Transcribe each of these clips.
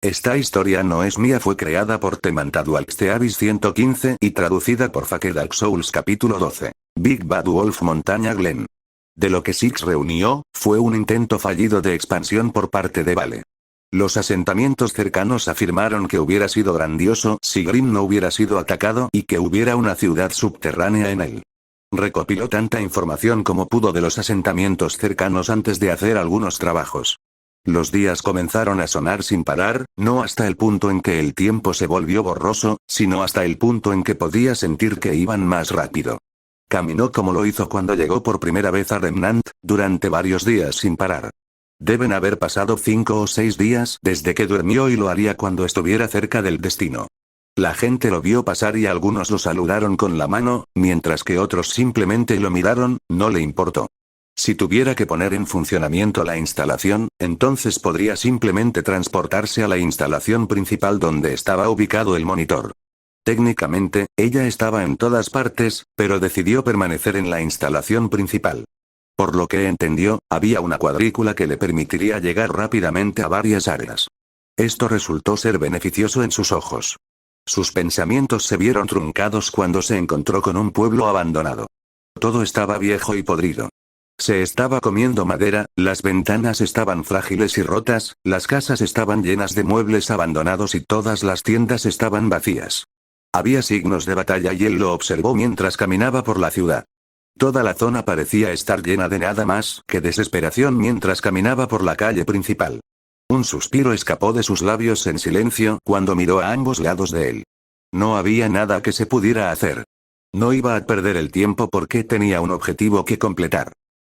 Esta historia no es mía, fue creada por Temantadualxteavis 115 y traducida por Fake Dark Souls capítulo 12. Big Bad Wolf Montaña Glen. De lo que Six reunió, fue un intento fallido de expansión por parte de Vale. Los asentamientos cercanos afirmaron que hubiera sido grandioso si Grim no hubiera sido atacado y que hubiera una ciudad subterránea en él. Recopiló tanta información como pudo de los asentamientos cercanos antes de hacer algunos trabajos. Los días comenzaron a sonar sin parar, no hasta el punto en que el tiempo se volvió borroso, sino hasta el punto en que podía sentir que iban más rápido. Caminó como lo hizo cuando llegó por primera vez a Remnant, durante varios días sin parar. Deben haber pasado 5 o 6 días desde que durmió y lo haría cuando estuviera cerca del destino. La gente lo vio pasar y algunos lo saludaron con la mano, mientras que otros simplemente lo miraron, no le importó. Si tuviera que poner en funcionamiento la instalación, entonces podría simplemente transportarse a la instalación principal donde estaba ubicado el monitor. Técnicamente, ella estaba en todas partes, pero decidió permanecer en la instalación principal. Por lo que entendió, había una cuadrícula que le permitiría llegar rápidamente a varias áreas. Esto resultó ser beneficioso en sus ojos. Sus pensamientos se vieron truncados cuando se encontró con un pueblo abandonado. Todo estaba viejo y podrido. Se estaba comiendo madera, las ventanas estaban frágiles y rotas, las casas estaban llenas de muebles abandonados y todas las tiendas estaban vacías. Había signos de batalla y él lo observó mientras caminaba por la ciudad. Toda la zona parecía estar llena de nada más que desesperación mientras caminaba por la calle principal. Un suspiro escapó de sus labios en silencio cuando miró a ambos lados de él. No había nada que se pudiera hacer. No iba a perder el tiempo porque tenía un objetivo que completar.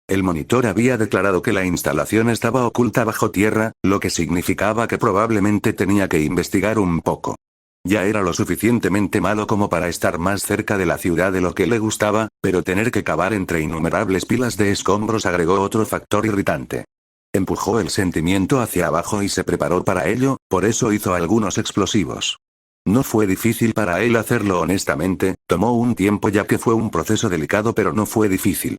El monitor había declarado que la instalación estaba oculta bajo tierra, lo que significaba que probablemente tenía que investigar un poco. Ya era lo suficientemente malo como para estar más cerca de la ciudad de lo que le gustaba, pero tener que cavar entre innumerables pilas de escombros agregó otro factor irritante. Empujó el sentimiento hacia abajo y se preparó para ello, por eso hizo algunos explosivos. No fue difícil para él hacerlo honestamente, tomó un tiempo ya que fue un proceso delicado pero no fue difícil.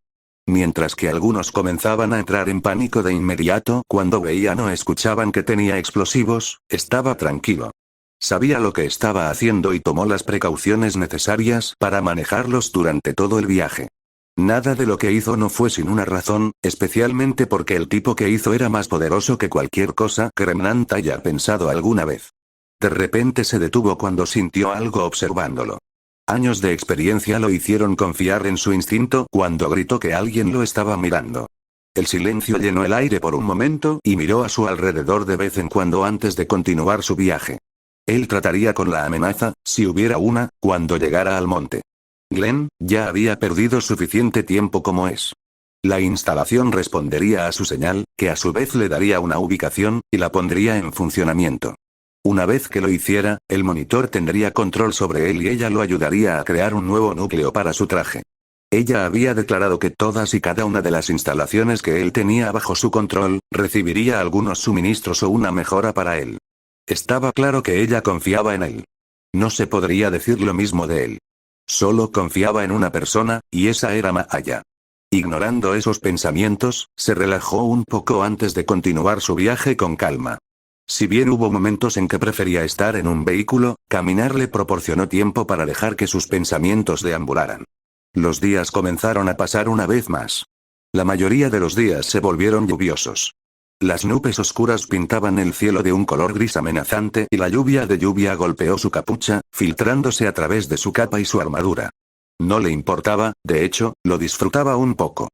Mientras que algunos comenzaban a entrar en pánico de inmediato cuando veían o escuchaban que tenía explosivos, estaba tranquilo. Sabía lo que estaba haciendo y tomó las precauciones necesarias para manejarlos durante todo el viaje. Nada de lo que hizo no fue sin una razón, especialmente porque el tipo que hizo era más poderoso que cualquier cosa que Remnant haya pensado alguna vez. De repente se detuvo cuando sintió algo observándolo. Años de experiencia lo hicieron confiar en su instinto cuando gritó que alguien lo estaba mirando. El silencio llenó el aire por un momento y miró a su alrededor de vez en cuando antes de continuar su viaje. Él trataría con la amenaza, si hubiera una, cuando llegara al monte. Glenn ya había perdido suficiente tiempo como es. La instalación respondería a su señal, que a su vez le daría una ubicación, y la pondría en funcionamiento. Una vez que lo hiciera, el monitor tendría control sobre él y ella lo ayudaría a crear un nuevo núcleo para su traje. Ella había declarado que todas y cada una de las instalaciones que él tenía bajo su control, recibiría algunos suministros o una mejora para él. Estaba claro que ella confiaba en él. No se podría decir lo mismo de él. Solo confiaba en una persona, y esa era Maaya. Ignorando esos pensamientos, se relajó un poco antes de continuar su viaje con calma. Si bien hubo momentos en que prefería estar en un vehículo, caminar le proporcionó tiempo para dejar que sus pensamientos deambularan. Los días comenzaron a pasar una vez más. La mayoría de los días se volvieron lluviosos. Las nubes oscuras pintaban el cielo de un color gris amenazante y la lluvia de lluvia golpeó su capucha, filtrándose a través de su capa y su armadura. No le importaba, de hecho, lo disfrutaba un poco.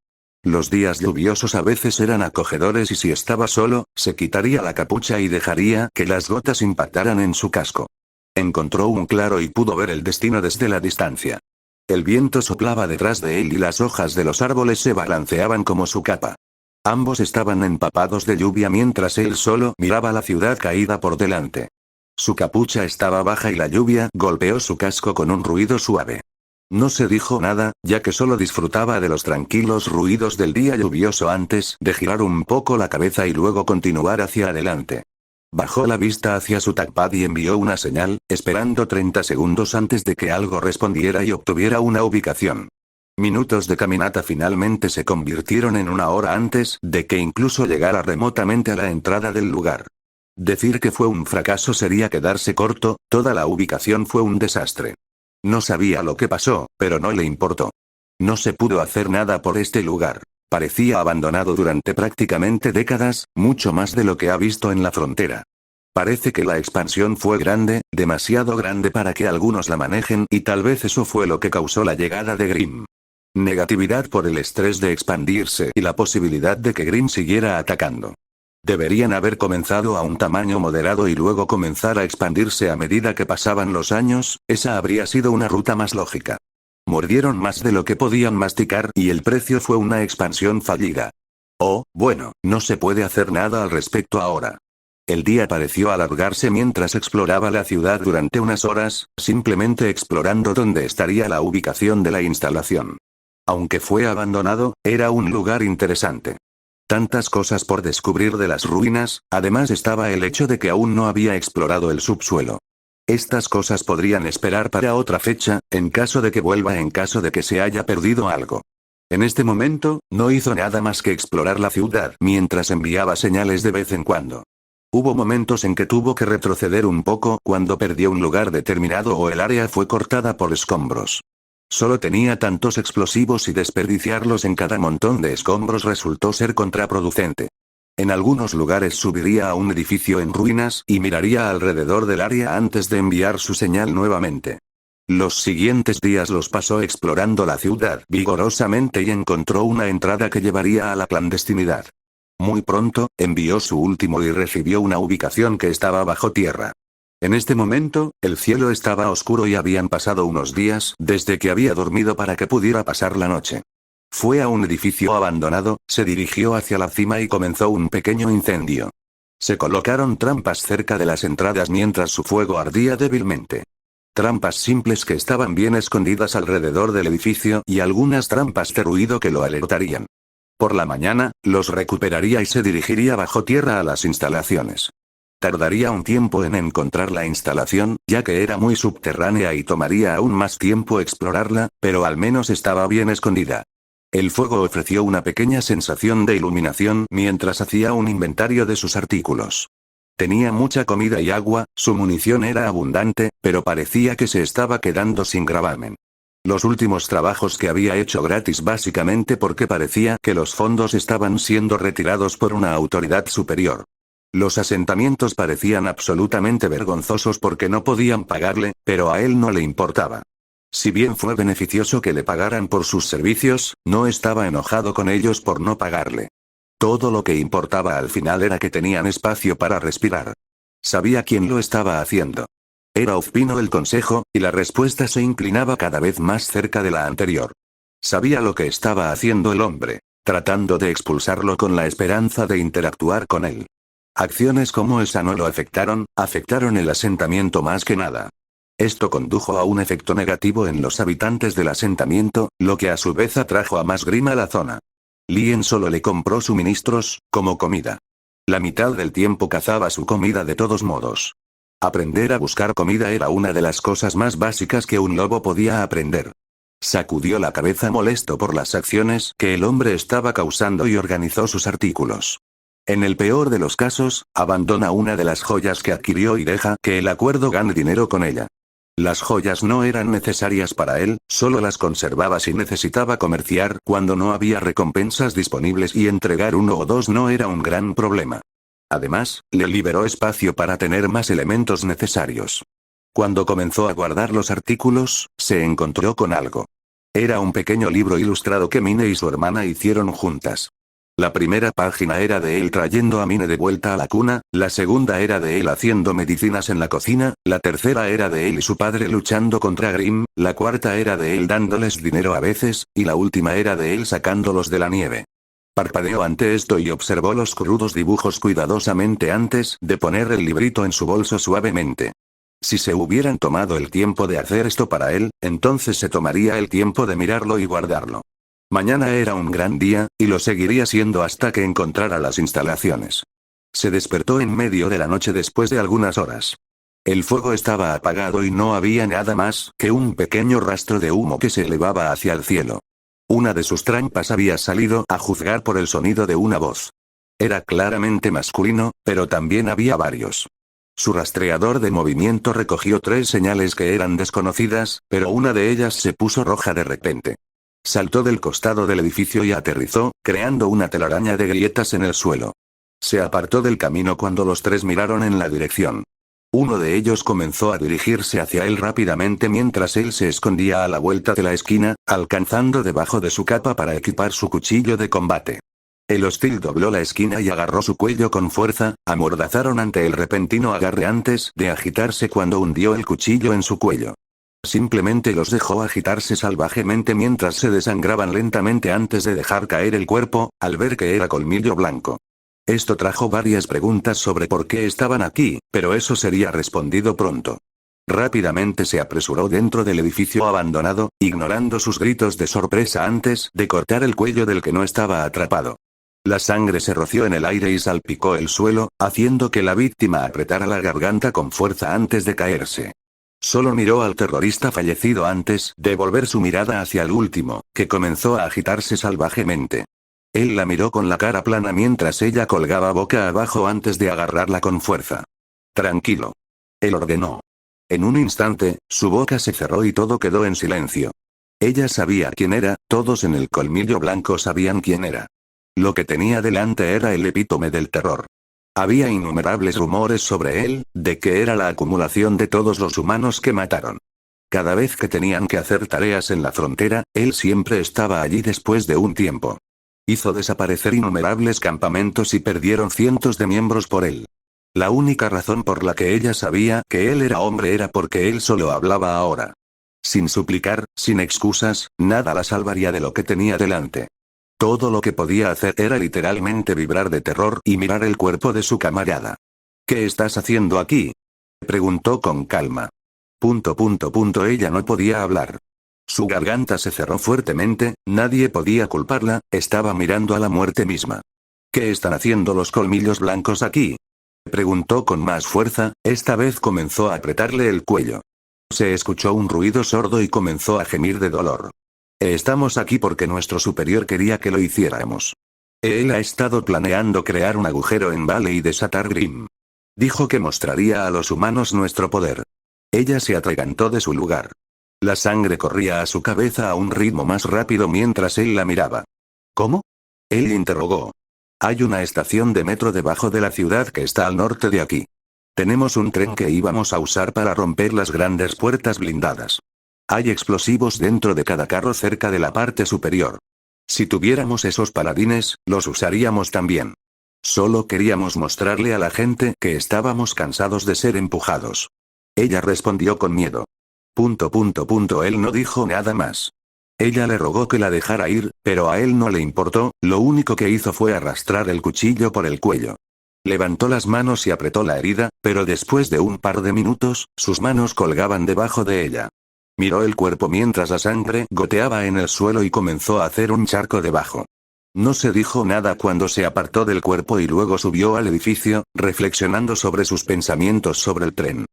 Los días lluviosos a veces eran acogedores y si estaba solo, se quitaría la capucha y dejaría que las gotas impactaran en su casco. Encontró un claro y pudo ver el destino desde la distancia. El viento soplaba detrás de él y las hojas de los árboles se balanceaban como su capa. Ambos estaban empapados de lluvia mientras él solo miraba la ciudad caída por delante. Su capucha estaba baja y la lluvia golpeó su casco con un ruido suave. No se dijo nada, ya que solo disfrutaba de los tranquilos ruidos del día lluvioso antes de girar un poco la cabeza y luego continuar hacia adelante. Bajó la vista hacia su touchpad y envió una señal, esperando 30 segundos antes de que algo respondiera y obtuviera una ubicación. Minutos de caminata finalmente se convirtieron en una hora antes de que incluso llegara remotamente a la entrada del lugar. Decir que fue un fracaso sería quedarse corto, toda la ubicación fue un desastre. No sabía lo que pasó, pero no le importó. No se pudo hacer nada por este lugar. Parecía abandonado durante prácticamente décadas, mucho más de lo que ha visto en la frontera. Parece que la expansión fue grande, demasiado grande para que algunos la manejen, y tal vez eso fue lo que causó la llegada de Grimm. Negatividad por el estrés de expandirse y la posibilidad de que Grimm siguiera atacando. Deberían haber comenzado a un tamaño moderado y luego comenzar a expandirse a medida que pasaban los años, esa habría sido una ruta más lógica. Mordieron más de lo que podían masticar y el precio fue una expansión fallida. Oh, bueno, no se puede hacer nada al respecto ahora. El día pareció alargarse mientras exploraba la ciudad durante unas horas, simplemente explorando dónde estaría la ubicación de la instalación. Aunque fue abandonado, era un lugar interesante. Tantas cosas por descubrir de las ruinas, además estaba el hecho de que aún no había explorado el subsuelo. Estas cosas podrían esperar para otra fecha, en caso de que vuelva, en caso de que se haya perdido algo. En este momento, no hizo nada más que explorar la ciudad mientras enviaba señales de vez en cuando. Hubo momentos en que tuvo que retroceder un poco cuando perdió un lugar determinado o el área fue cortada por escombros. Solo tenía tantos explosivos y desperdiciarlos en cada montón de escombros resultó ser contraproducente. En algunos lugares subiría a un edificio en ruinas y miraría alrededor del área antes de enviar su señal nuevamente. Los siguientes días los pasó explorando la ciudad vigorosamente y encontró una entrada que llevaría a la clandestinidad. Muy pronto, envió su último y recibió una ubicación que estaba bajo tierra. En este momento, el cielo estaba oscuro y habían pasado unos días desde que había dormido para que pudiera pasar la noche. Fue a un edificio abandonado, se dirigió hacia la cima y comenzó un pequeño incendio. Se colocaron trampas cerca de las entradas mientras su fuego ardía débilmente. Trampas simples que estaban bien escondidas alrededor del edificio y algunas trampas de ruido que lo alertarían. Por la mañana, los recuperaría y se dirigiría bajo tierra a las instalaciones. Tardaría un tiempo en encontrar la instalación, ya que era muy subterránea y tomaría aún más tiempo explorarla, pero al menos estaba bien escondida. El fuego ofreció una pequeña sensación de iluminación mientras hacía un inventario de sus artículos. Tenía mucha comida y agua, su munición era abundante, pero parecía que se estaba quedando sin gravamen. Los últimos trabajos que había hecho gratis básicamente porque parecía que los fondos estaban siendo retirados por una autoridad superior. Los asentamientos parecían absolutamente vergonzosos porque no podían pagarle, pero a él no le importaba. Si bien fue beneficioso que le pagaran por sus servicios, no estaba enojado con ellos por no pagarle. Todo lo que importaba al final era que tenían espacio para respirar. Sabía quién lo estaba haciendo. Era Ozpino el consejo, y la respuesta se inclinaba cada vez más cerca de la anterior. Sabía lo que estaba haciendo el hombre, tratando de expulsarlo con la esperanza de interactuar con él. Acciones como esa no lo afectaron el asentamiento más que nada. Esto condujo a un efecto negativo en los habitantes del asentamiento, lo que a su vez atrajo a más grima a la zona. Lien solo le compró suministros, como comida. La mitad del tiempo cazaba su comida de todos modos. Aprender a buscar comida era una de las cosas más básicas que un lobo podía aprender. Sacudió la cabeza molesto por las acciones que el hombre estaba causando y organizó sus artículos. En el peor de los casos, abandona una de las joyas que adquirió y deja que el acuerdo gane dinero con ella. Las joyas no eran necesarias para él, solo las conservaba si necesitaba comerciar cuando no había recompensas disponibles y entregar uno o dos no era un gran problema. Además, le liberó espacio para tener más elementos necesarios. Cuando comenzó a guardar los artículos, se encontró con algo. Era un pequeño libro ilustrado que Mine y su hermana hicieron juntas. La primera página era de él trayendo a Mine de vuelta a la cuna, la segunda era de él haciendo medicinas en la cocina, la tercera era de él y su padre luchando contra Grimm, la cuarta era de él dándoles dinero a veces, y la última era de él sacándolos de la nieve. Parpadeó ante esto y observó los crudos dibujos cuidadosamente antes de poner el librito en su bolso suavemente. Si se hubieran tomado el tiempo de hacer esto para él, entonces se tomaría el tiempo de mirarlo y guardarlo. Mañana era un gran día, y lo seguiría siendo hasta que encontrara las instalaciones. Se despertó en medio de la noche después de algunas horas. El fuego estaba apagado y no había nada más que un pequeño rastro de humo que se elevaba hacia el cielo. Una de sus trampas había salido a juzgar por el sonido de una voz. Era claramente masculino, pero también había varios. Su rastreador de movimiento recogió 3 señales que eran desconocidas, pero una de ellas se puso roja de repente. Saltó del costado del edificio y aterrizó, creando una telaraña de grietas en el suelo. Se apartó del camino cuando los 3 miraron en la dirección. Uno de ellos comenzó a dirigirse hacia él rápidamente mientras él se escondía a la vuelta de la esquina, alcanzando debajo de su capa para equipar su cuchillo de combate. El hostil dobló la esquina y agarró su cuello con fuerza, amordazaron ante el repentino agarre antes de agitarse cuando hundió el cuchillo en su cuello. Simplemente los dejó agitarse salvajemente mientras se desangraban lentamente antes de dejar caer el cuerpo, al ver que era Colmillo Blanco. Esto trajo varias preguntas sobre por qué estaban aquí, pero eso sería respondido pronto. Rápidamente se apresuró dentro del edificio abandonado, ignorando sus gritos de sorpresa antes de cortar el cuello del que no estaba atrapado. La sangre se roció en el aire y salpicó el suelo, haciendo que la víctima apretara la garganta con fuerza antes de caerse. Solo miró al terrorista fallecido antes de volver su mirada hacia el último, que comenzó a agitarse salvajemente. Él la miró con la cara plana mientras ella colgaba boca abajo antes de agarrarla con fuerza. Tranquilo. Él ordenó. En un instante, su boca se cerró y todo quedó en silencio. Ella sabía quién era, todos en el Colmillo Blanco sabían quién era. Lo que tenía delante era el epítome del terror. Había innumerables rumores sobre él, de que era la acumulación de todos los humanos que mataron. Cada vez que tenían que hacer tareas en la frontera, él siempre estaba allí después de un tiempo. Hizo desaparecer innumerables campamentos y perdieron cientos de miembros por él. La única razón por la que ella sabía que él era hombre era porque él solo hablaba ahora. Sin suplicar, sin excusas, nada la salvaría de lo que tenía delante. Todo lo que podía hacer era literalmente vibrar de terror y mirar el cuerpo de su camarada. ¿Qué estás haciendo aquí?, preguntó con calma. Ella no podía hablar. Su garganta se cerró fuertemente, nadie podía culparla, estaba mirando a la muerte misma. ¿Qué están haciendo los Colmillos Blancos aquí?, preguntó con más fuerza, esta vez comenzó a apretarle el cuello. Se escuchó un ruido sordo y comenzó a gemir de dolor. Estamos aquí porque nuestro superior quería que lo hiciéramos. Él ha estado planeando crear un agujero en Vale y desatar Grimm. Dijo que mostraría a los humanos nuestro poder. Ella se atragantó de su lugar. La sangre corría a su cabeza a un ritmo más rápido mientras él la miraba. ¿Cómo?, él interrogó. Hay una estación de metro debajo de la ciudad que está al norte de aquí. Tenemos un tren que íbamos a usar para romper las grandes puertas blindadas. Hay explosivos dentro de cada carro cerca de la parte superior. Si tuviéramos esos paladines, los usaríamos también. Solo queríamos mostrarle a la gente que estábamos cansados de ser empujados. Ella respondió con miedo. Él no dijo nada más. Ella le rogó que la dejara ir, pero a él no le importó, lo único que hizo fue arrastrar el cuchillo por el cuello. Levantó las manos y apretó la herida, pero después de un par de minutos, sus manos colgaban debajo de ella. Miró el cuerpo mientras la sangre goteaba en el suelo y comenzó a hacer un charco debajo. No se dijo nada cuando se apartó del cuerpo y luego subió al edificio, reflexionando sobre sus pensamientos sobre el tren.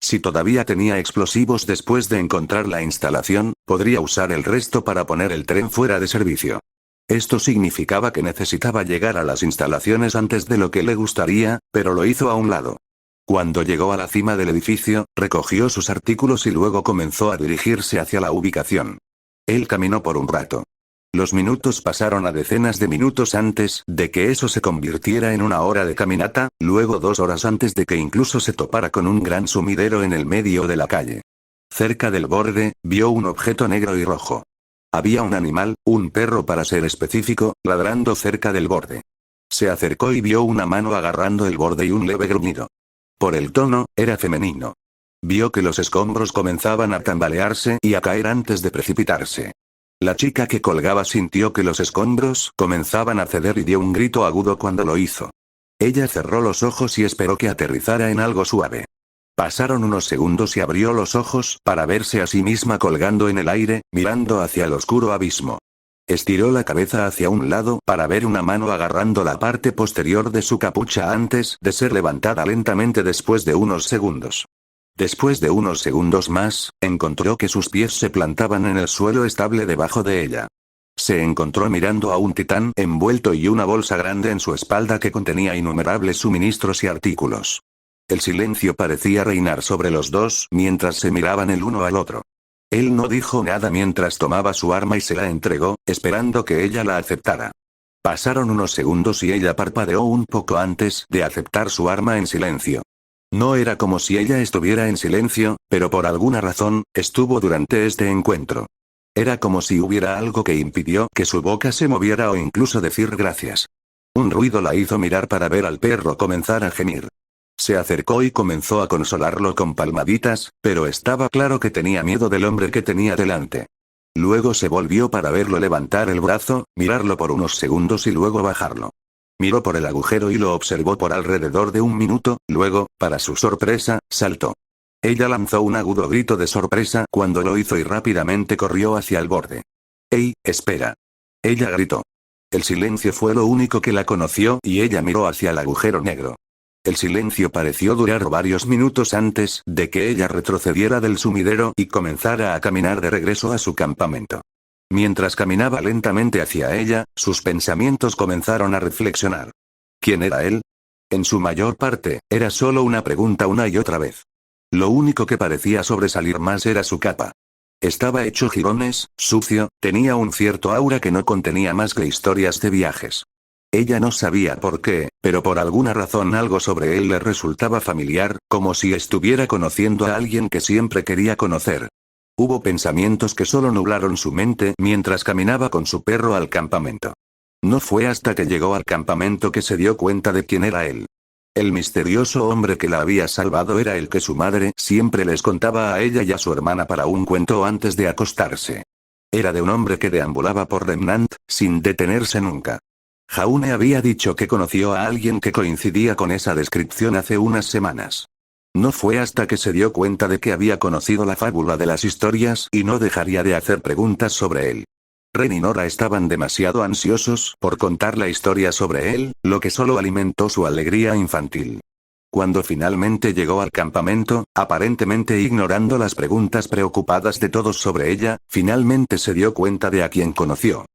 Si todavía tenía explosivos después de encontrar la instalación, podría usar el resto para poner el tren fuera de servicio. Esto significaba que necesitaba llegar a las instalaciones antes de lo que le gustaría, pero lo hizo a un lado. Cuando llegó a la cima del edificio, recogió sus artículos y luego comenzó a dirigirse hacia la ubicación. Él caminó por un rato. Los minutos pasaron a decenas de minutos antes de que eso se convirtiera en una hora de caminata, luego 2 horas antes de que incluso se topara con un gran sumidero en el medio de la calle. Cerca del borde, vio un objeto negro y rojo. Había un animal, un perro para ser específico, ladrando cerca del borde. Se acercó y vio una mano agarrando el borde y un leve gruñido. Por el tono, era femenino. Vio que los escombros comenzaban a tambalearse y a caer antes de precipitarse. La chica que colgaba sintió que los escombros comenzaban a ceder y dio un grito agudo cuando lo hizo. Ella cerró los ojos y esperó que aterrizara en algo suave. Pasaron unos segundos y abrió los ojos para verse a sí misma colgando en el aire, mirando hacia el oscuro abismo. Estiró la cabeza hacia un lado para ver una mano agarrando la parte posterior de su capucha antes de ser levantada lentamente después de unos segundos. Después de unos segundos más, encontró que sus pies se plantaban en el suelo estable debajo de ella. se encontró mirando a un titán envuelto y una bolsa grande en su espalda que contenía innumerables suministros y artículos. El silencio parecía reinar sobre los dos mientras se miraban el uno al otro. Él no dijo nada mientras tomaba su arma y se la entregó, esperando que ella la aceptara. Pasaron unos segundos y ella parpadeó un poco antes de aceptar su arma en silencio. No era como si ella estuviera en silencio, pero por alguna razón, estuvo durante este encuentro. Era como si hubiera algo que impidió que su boca se moviera o incluso decir gracias. Un ruido la hizo mirar para ver al perro comenzar a gemir. Se acercó y comenzó a consolarlo con palmaditas, pero estaba claro que tenía miedo del hombre que tenía delante. Luego se volvió para verlo levantar el brazo, mirarlo por unos segundos y luego bajarlo. Miró por el agujero y lo observó por alrededor de un minuto, luego, para su sorpresa, saltó. Ella lanzó un agudo grito de sorpresa cuando lo hizo y rápidamente corrió hacia el borde. ¡Ey, espera! Ella gritó. El silencio fue lo único que la conoció y ella miró hacia el agujero negro. El silencio pareció durar varios minutos antes de que ella retrocediera del sumidero y comenzara a caminar de regreso a su campamento. Mientras caminaba lentamente hacia ella, sus pensamientos comenzaron a reflexionar. ¿Quién era él? En su mayor parte, era solo una pregunta una y otra vez. Lo único que parecía sobresalir más era su capa. Estaba hecho jirones, sucio, tenía un cierto aura que no contenía más que historias de viajes. Ella no sabía por qué, pero por alguna razón algo sobre él le resultaba familiar, como si estuviera conociendo a alguien que siempre quería conocer. Hubo pensamientos que solo nublaron su mente mientras caminaba con su perro al campamento. No fue hasta que llegó al campamento que se dio cuenta de quién era él. El misterioso hombre que la había salvado era el que su madre siempre les contaba a ella y a su hermana para un cuento antes de acostarse. Era de un hombre que deambulaba por Remnant, sin detenerse nunca. Jaune había dicho que conoció a alguien que coincidía con esa descripción hace unas semanas. No fue hasta que se dio cuenta de que había conocido la fábula de las historias y no dejaría de hacer preguntas sobre él. Ren y Nora estaban demasiado ansiosos por contar la historia sobre él, lo que solo alimentó su alegría infantil. Cuando finalmente llegó al campamento, aparentemente ignorando las preguntas preocupadas de todos sobre ella, finalmente se dio cuenta de a quien conoció.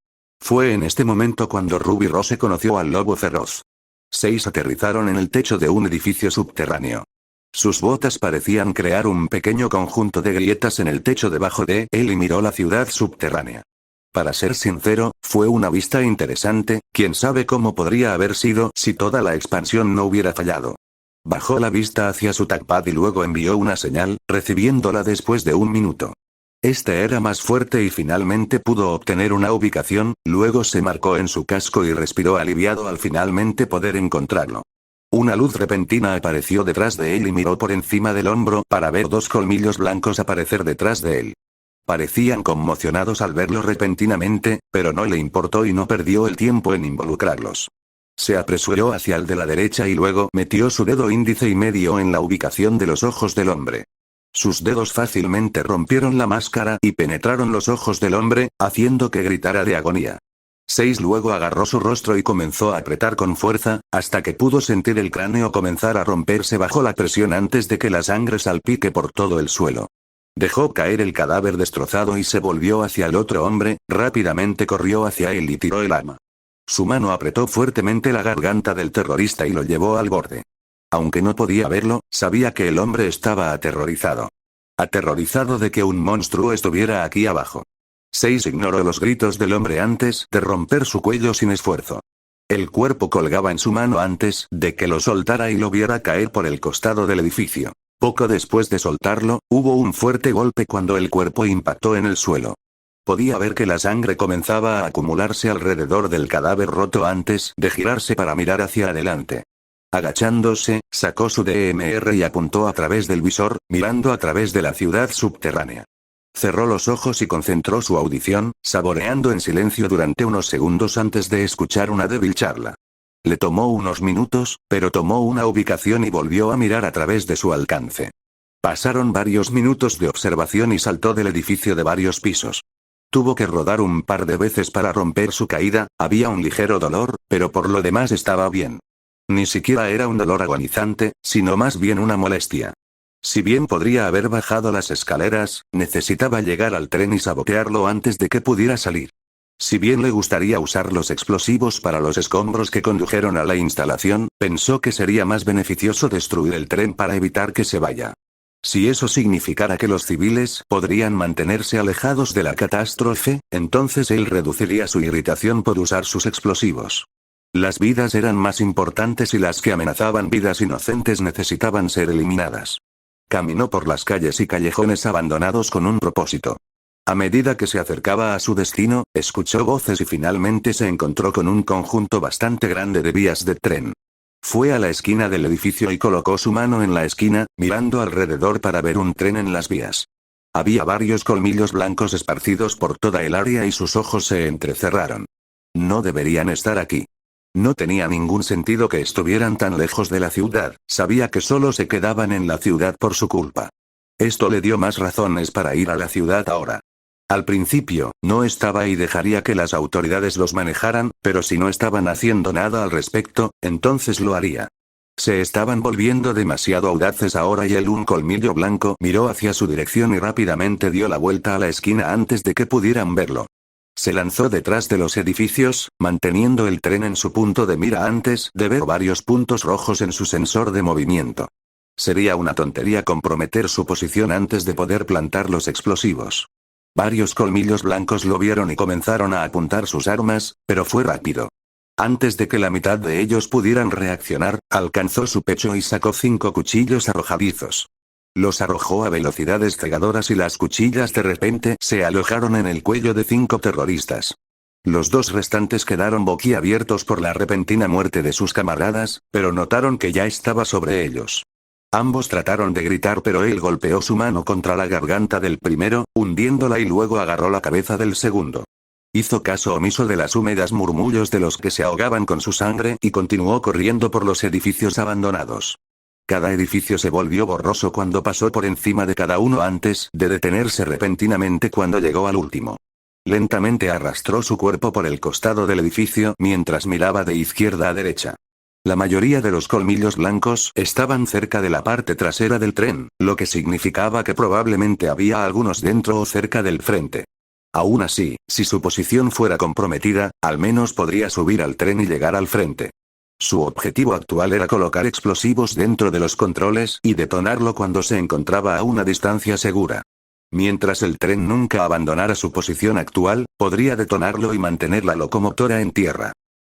Fue en este momento cuando Ruby Rose conoció al lobo feroz. 6 aterrizaron en el techo de un edificio subterráneo. Sus botas parecían crear un pequeño conjunto de grietas en el techo debajo de él y miró la ciudad subterránea. Para ser sincero, fue una vista interesante, quién sabe cómo podría haber sido si toda la expansión no hubiera fallado. Bajó la vista hacia su touchpad y luego envió una señal, recibiéndola después de un minuto. Este era más fuerte y finalmente pudo obtener una ubicación, luego se marcó en su casco y respiró aliviado al finalmente poder encontrarlo. Una luz repentina apareció detrás de él y miró por encima del hombro para ver 2 colmillos blancos aparecer detrás de él. Parecían conmocionados al verlo repentinamente, pero no le importó y no perdió el tiempo en involucrarlos. Se apresuró hacia el de la derecha y luego metió su dedo índice y medio en la ubicación de los ojos del hombre. Sus dedos fácilmente rompieron la máscara y penetraron los ojos del hombre, haciendo que gritara de agonía. 6 luego agarró su rostro y comenzó a apretar con fuerza, hasta que pudo sentir el cráneo comenzar a romperse bajo la presión antes de que la sangre salpique por todo el suelo. Dejó caer el cadáver destrozado y se volvió hacia el otro hombre, rápidamente corrió hacia él y tiró el arma. Su mano apretó fuertemente la garganta del terrorista y lo llevó al borde. Aunque no podía verlo, sabía que el hombre estaba aterrorizado. Aterrorizado de que un monstruo estuviera aquí abajo. 6 ignoró los gritos del hombre antes de romper su cuello sin esfuerzo. El cuerpo colgaba en su mano antes de que lo soltara y lo viera caer por el costado del edificio. Poco después de soltarlo, hubo un fuerte golpe cuando el cuerpo impactó en el suelo. Podía ver que la sangre comenzaba a acumularse alrededor del cadáver roto antes de girarse para mirar hacia adelante. Agachándose, sacó su DMR y apuntó a través del visor, mirando a través de la ciudad subterránea. Cerró los ojos y concentró su audición, saboreando en silencio durante unos segundos antes de escuchar una débil charla. Le tomó unos minutos, pero tomó una ubicación y volvió a mirar a través de su alcance. Pasaron varios minutos de observación y saltó del edificio de varios pisos. Tuvo que rodar un par de veces para romper su caída, había un ligero dolor, pero por lo demás estaba bien. Ni siquiera era un dolor agonizante, sino más bien una molestia. Si bien podría haber bajado las escaleras, necesitaba llegar al tren y sabotearlo antes de que pudiera salir. Si bien le gustaría usar los explosivos para los escombros que condujeron a la instalación, pensó que sería más beneficioso destruir el tren para evitar que se vaya. Si eso significara que los civiles podrían mantenerse alejados de la catástrofe, entonces él reduciría su irritación por usar sus explosivos. Las vidas eran más importantes y las que amenazaban vidas inocentes necesitaban ser eliminadas. Caminó por las calles y callejones abandonados con un propósito. A medida que se acercaba a su destino, escuchó voces y finalmente se encontró con un conjunto bastante grande de vías de tren. Fue a la esquina del edificio y colocó su mano en la esquina, mirando alrededor para ver un tren en las vías. Había varios colmillos blancos esparcidos por toda el área y sus ojos se entrecerraron. No deberían estar aquí. No tenía ningún sentido que estuvieran tan lejos de la ciudad, sabía que solo se quedaban en la ciudad por su culpa. Esto le dio más razones para ir a la ciudad ahora. Al principio, no estaba y dejaría que las autoridades los manejaran, pero si no estaban haciendo nada al respecto, entonces lo haría. Se estaban volviendo demasiado audaces ahora y un colmillo blanco miró hacia su dirección y rápidamente dio la vuelta a la esquina antes de que pudieran verlo. Se lanzó detrás de los edificios, manteniendo el tren en su punto de mira antes de ver varios puntos rojos en su sensor de movimiento. Sería una tontería comprometer su posición antes de poder plantar los explosivos. Varios colmillos blancos lo vieron y comenzaron a apuntar sus armas, pero fue rápido. Antes de que la mitad de ellos pudieran reaccionar, alcanzó su pecho y sacó 5 cuchillos arrojadizos. Los arrojó a velocidades cegadoras y las cuchillas de repente se alojaron en el cuello de 5 terroristas. Los 2 restantes quedaron boquiabiertos por la repentina muerte de sus camaradas, pero notaron que ya estaba sobre ellos. Ambos trataron de gritar pero él golpeó su mano contra la garganta del primero, hundiéndola y luego agarró la cabeza del segundo. Hizo caso omiso de las húmedas murmullos de los que se ahogaban con su sangre y continuó corriendo por los edificios abandonados. Cada edificio se volvió borroso cuando pasó por encima de cada uno antes de detenerse repentinamente cuando llegó al último. Lentamente arrastró su cuerpo por el costado del edificio mientras miraba de izquierda a derecha. La mayoría de los colmillos blancos estaban cerca de la parte trasera del tren, lo que significaba que probablemente había algunos dentro o cerca del frente. Aún así, si su posición fuera comprometida, al menos podría subir al tren y llegar al frente. Su objetivo actual era colocar explosivos dentro de los controles y detonarlo cuando se encontraba a una distancia segura. Mientras el tren nunca abandonara su posición actual, podría detonarlo y mantener la locomotora en tierra.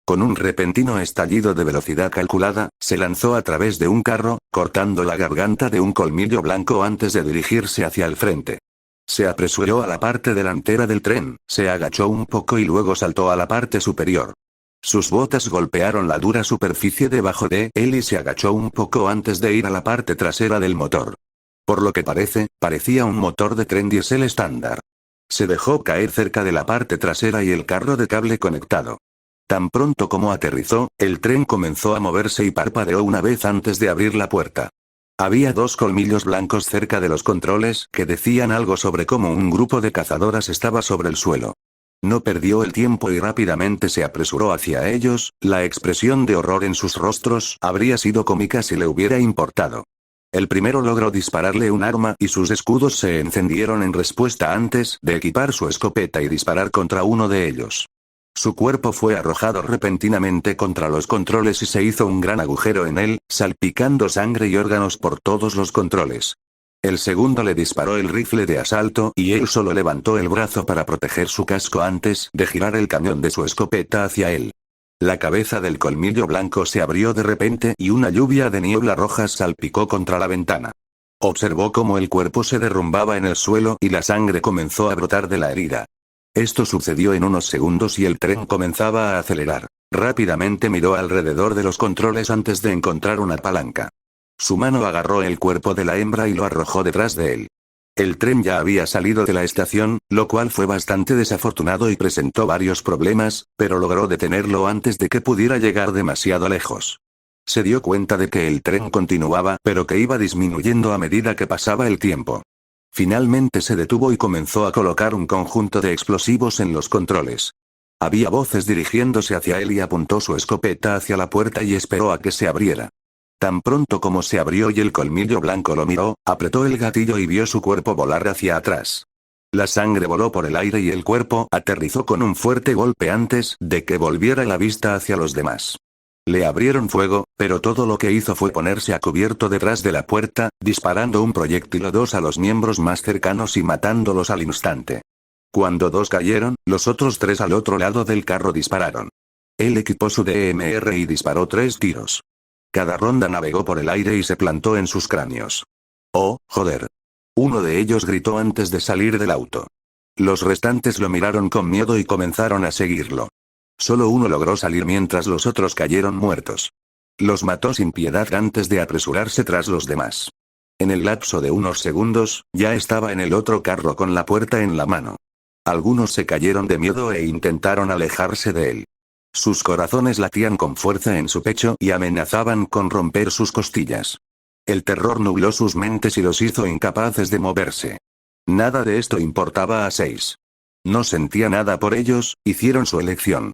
Con un repentino estallido de velocidad calculada, se lanzó a través de un carro, cortando la garganta de un colmillo blanco antes de dirigirse hacia el frente. Se apresuró a la parte delantera del tren, se agachó un poco y luego saltó a la parte superior. Sus botas golpearon la dura superficie debajo de él y se agachó un poco antes de ir a la parte trasera del motor. Por lo que parecía un motor de tren diésel estándar. Se dejó caer cerca de la parte trasera y el carro de cable conectado. Tan pronto como aterrizó, el tren comenzó a moverse y parpadeó una vez antes de abrir la puerta. Había 2 colmillos blancos cerca de los controles que decían algo sobre cómo un grupo de cazadoras estaba sobre el suelo. No perdió el tiempo y rápidamente se apresuró hacia ellos, la expresión de horror en sus rostros habría sido cómica si le hubiera importado. El primero logró dispararle un arma y sus escudos se encendieron en respuesta antes de equipar su escopeta y disparar contra uno de ellos. Su cuerpo fue arrojado repentinamente contra los controles y se hizo un gran agujero en él, salpicando sangre y órganos por todos los controles. El segundo le disparó el rifle de asalto y él solo levantó el brazo para proteger su casco antes de girar el cañón de su escopeta hacia él. La cabeza del colmillo blanco se abrió de repente y una lluvia de niebla roja salpicó contra la ventana. Observó cómo el cuerpo se derrumbaba en el suelo y la sangre comenzó a brotar de la herida. Esto sucedió en unos segundos y el tren comenzaba a acelerar. Rápidamente miró alrededor de los controles antes de encontrar una palanca. Su mano agarró el cuerpo de la hembra y lo arrojó detrás de él. El tren ya había salido de la estación, lo cual fue bastante desafortunado y presentó varios problemas, pero logró detenerlo antes de que pudiera llegar demasiado lejos. Se dio cuenta de que el tren continuaba, pero que iba disminuyendo a medida que pasaba el tiempo. Finalmente se detuvo y comenzó a colocar un conjunto de explosivos en los controles. Había voces dirigiéndose hacia él y apuntó su escopeta hacia la puerta y esperó a que se abriera. Tan pronto como se abrió y el colmillo blanco lo miró, apretó el gatillo y vio su cuerpo volar hacia atrás. La sangre voló por el aire y el cuerpo aterrizó con un fuerte golpe antes de que volviera la vista hacia los demás. Le abrieron fuego, pero todo lo que hizo fue ponerse a cubierto detrás de la puerta, disparando un proyectil o dos a los miembros más cercanos y matándolos al instante. Cuando dos cayeron, los otros tres al otro lado del carro dispararon. Él equipó su DMR y disparó 3 tiros. Cada ronda navegó por el aire y se plantó en sus cráneos. ¡Oh, joder! Uno de ellos gritó antes de salir del auto. Los restantes lo miraron con miedo y comenzaron a seguirlo. Solo uno logró salir mientras los otros cayeron muertos. Los mató sin piedad antes de apresurarse tras los demás. En el lapso de unos segundos, ya estaba en el otro carro con la puerta en la mano. Algunos se cayeron de miedo e intentaron alejarse de él. Sus corazones latían con fuerza en su pecho y amenazaban con romper sus costillas. El terror nubló sus mentes y los hizo incapaces de moverse. Nada de esto importaba a 6. No sentía nada por ellos, hicieron su elección.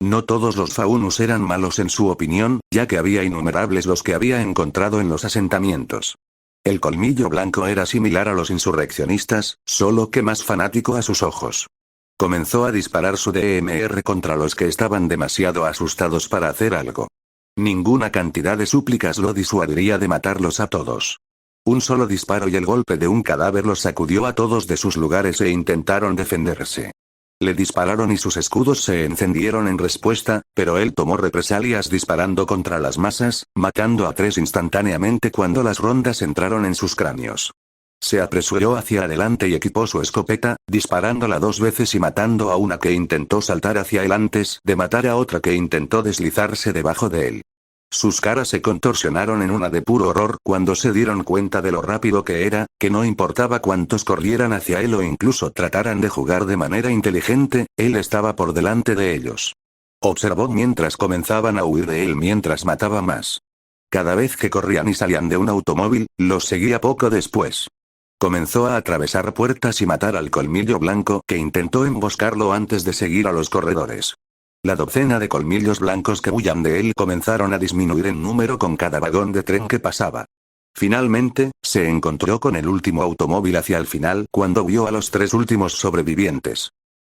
No todos los faunus eran malos en su opinión, ya que había innumerables los que había encontrado en los asentamientos. El colmillo blanco era similar a los insurreccionistas, solo que más fanático a sus ojos. Comenzó a disparar su DMR contra los que estaban demasiado asustados para hacer algo. Ninguna cantidad de súplicas lo disuadiría de matarlos a todos. Un solo disparo y el golpe de un cadáver los sacudió a todos de sus lugares e intentaron defenderse. Le dispararon y sus escudos se encendieron en respuesta, pero él tomó represalias disparando contra las masas, matando a 3 instantáneamente cuando las rondas entraron en sus cráneos. Se apresuró hacia adelante y equipó su escopeta, disparándola 2 veces y matando a una que intentó saltar hacia él antes de matar a otra que intentó deslizarse debajo de él. Sus caras se contorsionaron en una de puro horror cuando se dieron cuenta de lo rápido que era, que no importaba cuántos corrieran hacia él o incluso trataran de jugar de manera inteligente, él estaba por delante de ellos. Observó mientras comenzaban a huir de él mientras mataba más. Cada vez que corrían y salían de un automóvil, los seguía poco después. Comenzó a atravesar puertas y matar al colmillo blanco que intentó emboscarlo antes de seguir a los corredores. La docena de colmillos blancos que huían de él comenzaron a disminuir en número con cada vagón de tren que pasaba. Finalmente, se encontró con el último automóvil hacia el final cuando vio a los 3 últimos sobrevivientes.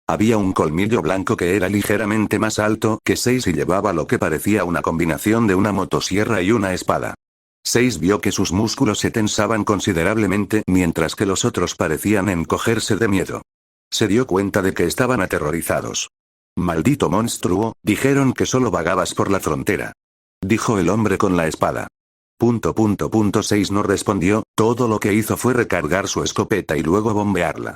Había un colmillo blanco que era ligeramente más alto que 6 y llevaba lo que parecía una combinación de una motosierra y una espada. 6 vio que sus músculos se tensaban considerablemente mientras que los otros parecían encogerse de miedo. Se dio cuenta de que estaban aterrorizados. «Maldito monstruo, dijeron que solo vagabas por la frontera», dijo el hombre con la espada. 6 no respondió, todo lo que hizo fue recargar su escopeta y luego bombearla.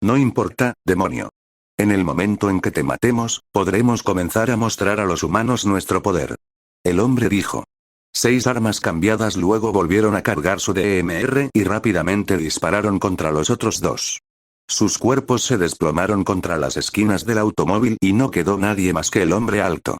«No importa, demonio. En el momento en que te matemos, podremos comenzar a mostrar a los humanos nuestro poder», el hombre dijo. 6 armas cambiadas luego volvieron a cargar su DMR y rápidamente dispararon contra los otros 2. Sus cuerpos se desplomaron contra las esquinas del automóvil y no quedó nadie más que el hombre alto.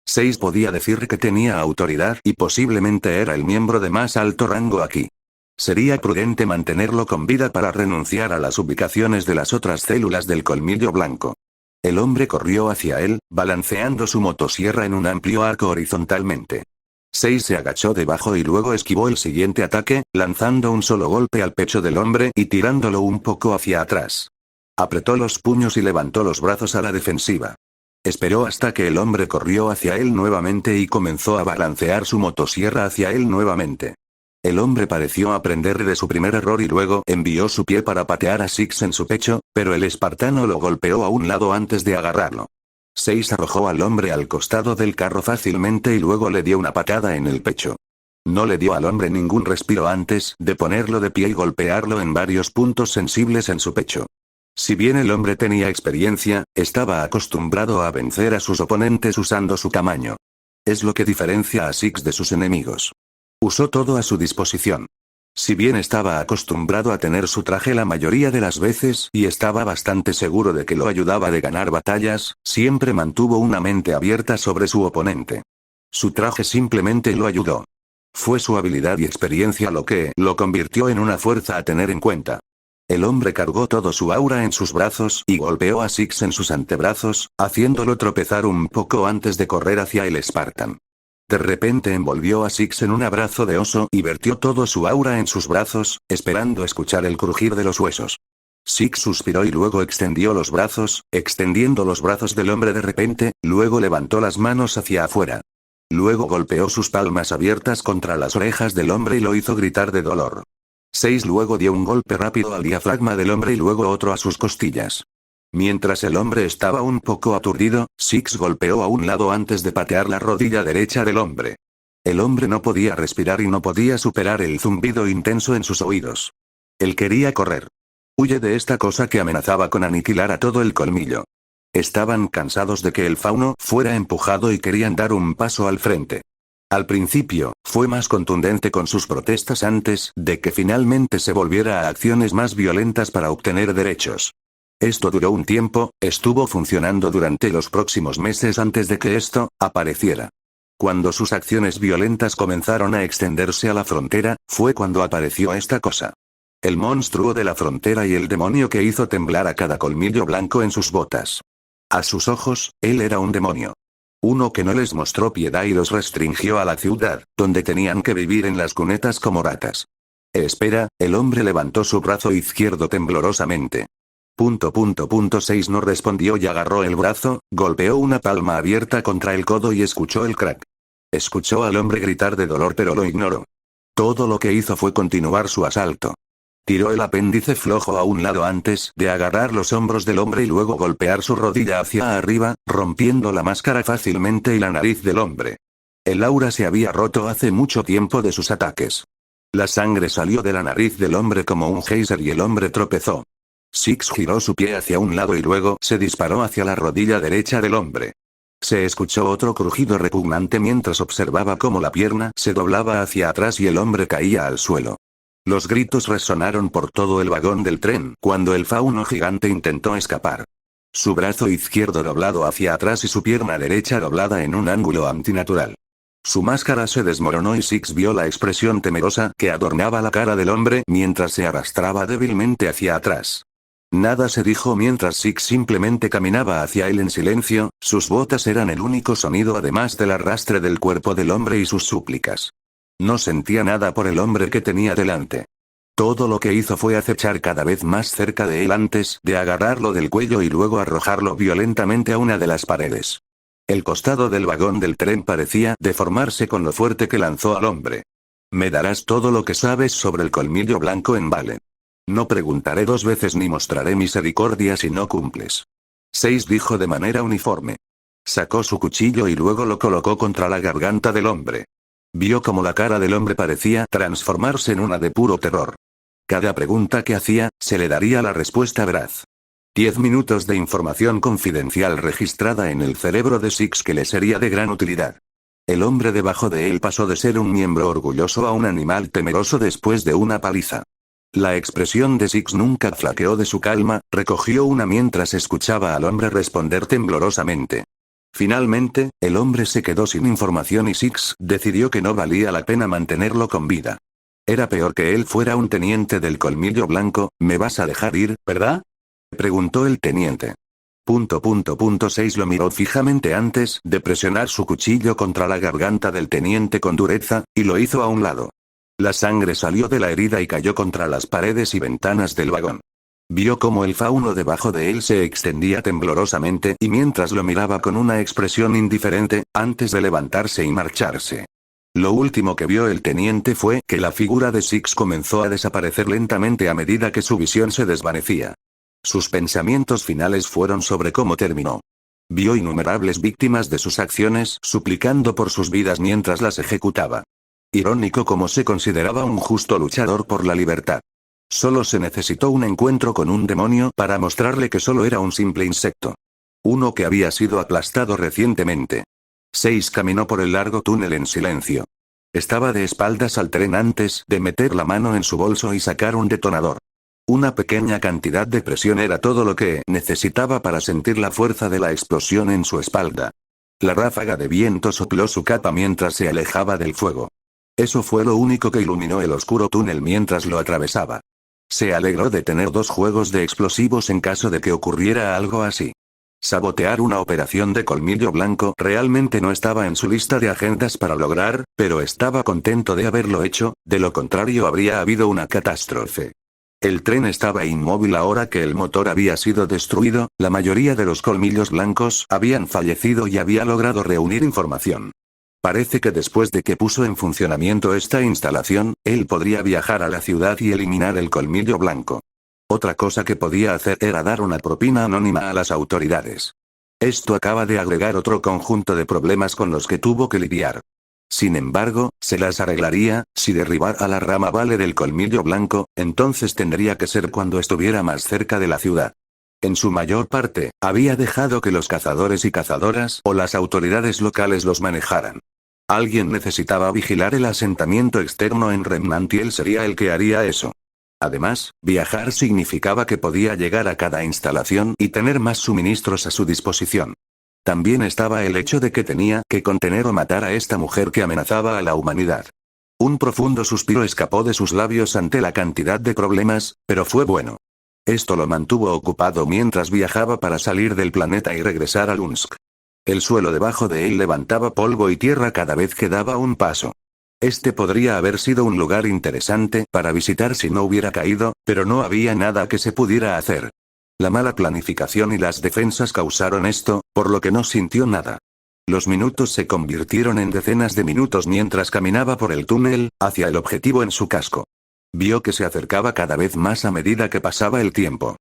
6 podía decir que tenía autoridad y posiblemente era el miembro de más alto rango aquí. Sería prudente mantenerlo con vida para renunciar a las ubicaciones de las otras células del colmillo blanco. El hombre corrió hacia él, balanceando su motosierra en un amplio arco horizontalmente. 6 se agachó debajo y luego esquivó el siguiente ataque, lanzando un solo golpe al pecho del hombre y tirándolo un poco hacia atrás. Apretó los puños y levantó los brazos a la defensiva. Esperó hasta que el hombre corrió hacia él nuevamente y comenzó a balancear su motosierra hacia él nuevamente. El hombre pareció aprender de su primer error y luego envió su pie para patear a Six en su pecho, pero el espartano lo golpeó a un lado antes de agarrarlo. 6 arrojó al hombre al costado del carro fácilmente y luego le dio una patada en el pecho. No le dio al hombre ningún respiro antes de ponerlo de pie y golpearlo en varios puntos sensibles en su pecho. Si bien el hombre tenía experiencia, estaba acostumbrado a vencer a sus oponentes usando su tamaño. Es lo que diferencia a Six de sus enemigos. Usó todo a su disposición. Si bien estaba acostumbrado a tener su traje la mayoría de las veces y estaba bastante seguro de que lo ayudaba de ganar batallas, siempre mantuvo una mente abierta sobre su oponente. Su traje simplemente lo ayudó. Fue su habilidad y experiencia lo que lo convirtió en una fuerza a tener en cuenta. El hombre cargó todo su aura en sus brazos y golpeó a Six en sus antebrazos, haciéndolo tropezar un poco antes de correr hacia el Spartan. De repente envolvió a Six en un abrazo de oso y vertió todo su aura en sus brazos, esperando escuchar el crujir de los huesos. Six suspiró y luego extendió los brazos, extendiendo los brazos del hombre de repente, luego levantó las manos hacia afuera. Luego golpeó sus palmas abiertas contra las orejas del hombre y lo hizo gritar de dolor. 6 luego dio un golpe rápido al diafragma del hombre y luego otro a sus costillas. Mientras el hombre estaba un poco aturdido, Six golpeó a un lado antes de patear la rodilla derecha del hombre. El hombre no podía respirar y no podía superar el zumbido intenso en sus oídos. Él quería correr. Huye de esta cosa que amenazaba con aniquilar a todo el colmillo. Estaban cansados de que el fauno fuera empujado y querían dar un paso al frente. Al principio, fue más contundente con sus protestas antes de que finalmente se volviera a acciones más violentas para obtener derechos. Esto duró un tiempo, estuvo funcionando durante los próximos meses antes de que esto apareciera. Cuando sus acciones violentas comenzaron a extenderse a la frontera, fue cuando apareció esta cosa. El monstruo de la frontera y el demonio que hizo temblar a cada colmillo blanco en sus botas. A sus ojos, él era un demonio. Uno que no les mostró piedad y los restringió a la ciudad, donde tenían que vivir en las cunetas como ratas. Espera, el hombre levantó su brazo izquierdo temblorosamente. 6 no respondió y agarró el brazo, golpeó una palma abierta contra el codo y escuchó el crack. Escuchó al hombre gritar de dolor pero lo ignoró. Todo lo que hizo fue continuar su asalto. Tiró el apéndice flojo a un lado antes de agarrar los hombros del hombre y luego golpear su rodilla hacia arriba, rompiendo la máscara fácilmente y la nariz del hombre. El aura se había roto hace mucho tiempo de sus ataques. La sangre salió de la nariz del hombre como un geyser y el hombre tropezó. Six giró su pie hacia un lado y luego se disparó hacia la rodilla derecha del hombre. Se escuchó otro crujido repugnante mientras observaba cómo la pierna se doblaba hacia atrás y el hombre caía al suelo. Los gritos resonaron por todo el vagón del tren cuando el fauno gigante intentó escapar. Su brazo izquierdo doblado hacia atrás y su pierna derecha doblada en un ángulo antinatural. Su máscara se desmoronó y Six vio la expresión temerosa que adornaba la cara del hombre mientras se arrastraba débilmente hacia atrás. Nada se dijo mientras Six simplemente caminaba hacia él en silencio, sus botas eran el único sonido además del arrastre del cuerpo del hombre y sus súplicas. No sentía nada por el hombre que tenía delante. Todo lo que hizo fue acechar cada vez más cerca de él antes de agarrarlo del cuello y luego arrojarlo violentamente a una de las paredes. El costado del vagón del tren parecía deformarse con lo fuerte que lanzó al hombre. Me darás todo lo que sabes sobre el colmillo blanco en Vale. No preguntaré 2 veces ni mostraré misericordia si no cumples. 6 dijo de manera uniforme. Sacó su cuchillo y luego lo colocó contra la garganta del hombre. Vio cómo la cara del hombre parecía transformarse en una de puro terror. Cada pregunta que hacía, se le daría la respuesta veraz. 10 minutos de información confidencial registrada en el cerebro de Six que le sería de gran utilidad. El hombre debajo de él pasó de ser un miembro orgulloso a un animal temeroso después de una paliza. La expresión de Six nunca flaqueó de su calma, recogió una mientras escuchaba al hombre responder temblorosamente. Finalmente, el hombre se quedó sin información y Six decidió que no valía la pena mantenerlo con vida. Era peor que él fuera un teniente del colmillo blanco. ¿Me vas a dejar ir, verdad?, preguntó el teniente. 6 lo miró fijamente antes de presionar su cuchillo contra la garganta del teniente con dureza, y lo hizo a un lado. La sangre salió de la herida y cayó contra las paredes y ventanas del vagón. Vio cómo el fauno debajo de él se extendía temblorosamente y mientras lo miraba con una expresión indiferente, antes de levantarse y marcharse. Lo último que vio el teniente fue que la figura de Six comenzó a desaparecer lentamente a medida que su visión se desvanecía. Sus pensamientos finales fueron sobre cómo terminó. Vio innumerables víctimas de sus acciones suplicando por sus vidas mientras las ejecutaba. Irónico como se consideraba un justo luchador por la libertad. Solo se necesitó un encuentro con un demonio para mostrarle que solo era un simple insecto. Uno que había sido aplastado recientemente. 6 caminó por el largo túnel en silencio. Estaba de espaldas al tren antes de meter la mano en su bolso y sacar un detonador. Una pequeña cantidad de presión era todo lo que necesitaba para sentir la fuerza de la explosión en su espalda. La ráfaga de viento sopló su capa mientras se alejaba del fuego. Eso fue lo único que iluminó el oscuro túnel mientras lo atravesaba. Se alegró de tener 2 juegos de explosivos en caso de que ocurriera algo así. Sabotear una operación de colmillo blanco realmente no estaba en su lista de agendas para lograr, pero estaba contento de haberlo hecho, de lo contrario habría habido una catástrofe. El tren estaba inmóvil ahora que el motor había sido destruido, la mayoría de los colmillos blancos habían fallecido y había logrado reunir información. Parece que después de que puso en funcionamiento esta instalación, él podría viajar a la ciudad y eliminar el colmillo blanco. Otra cosa que podía hacer era dar una propina anónima a las autoridades. Esto acaba de agregar otro conjunto de problemas con los que tuvo que lidiar. Sin embargo, se las arreglaría, si derribar a la rama vale del colmillo blanco, entonces tendría que ser cuando estuviera más cerca de la ciudad. En su mayor parte, había dejado que los cazadores y cazadoras o las autoridades locales los manejaran. Alguien necesitaba vigilar el asentamiento externo en Remnant y él sería el que haría eso. Además, viajar significaba que podía llegar a cada instalación y tener más suministros a su disposición. También estaba el hecho de que tenía que contener o matar a esta mujer que amenazaba a la humanidad. Un profundo suspiro escapó de sus labios ante la cantidad de problemas, pero fue bueno. Esto lo mantuvo ocupado mientras viajaba para salir del planeta y regresar a Lunsk. El suelo debajo de él levantaba polvo y tierra cada vez que daba un paso. Este podría haber sido un lugar interesante para visitar si no hubiera caído, pero no había nada que se pudiera hacer. La mala planificación y las defensas causaron esto, por lo que no sintió nada. Los minutos se convirtieron en decenas de minutos mientras caminaba por el túnel, hacia el objetivo en su casco. Vio que se acercaba cada vez más a medida que pasaba el tiempo.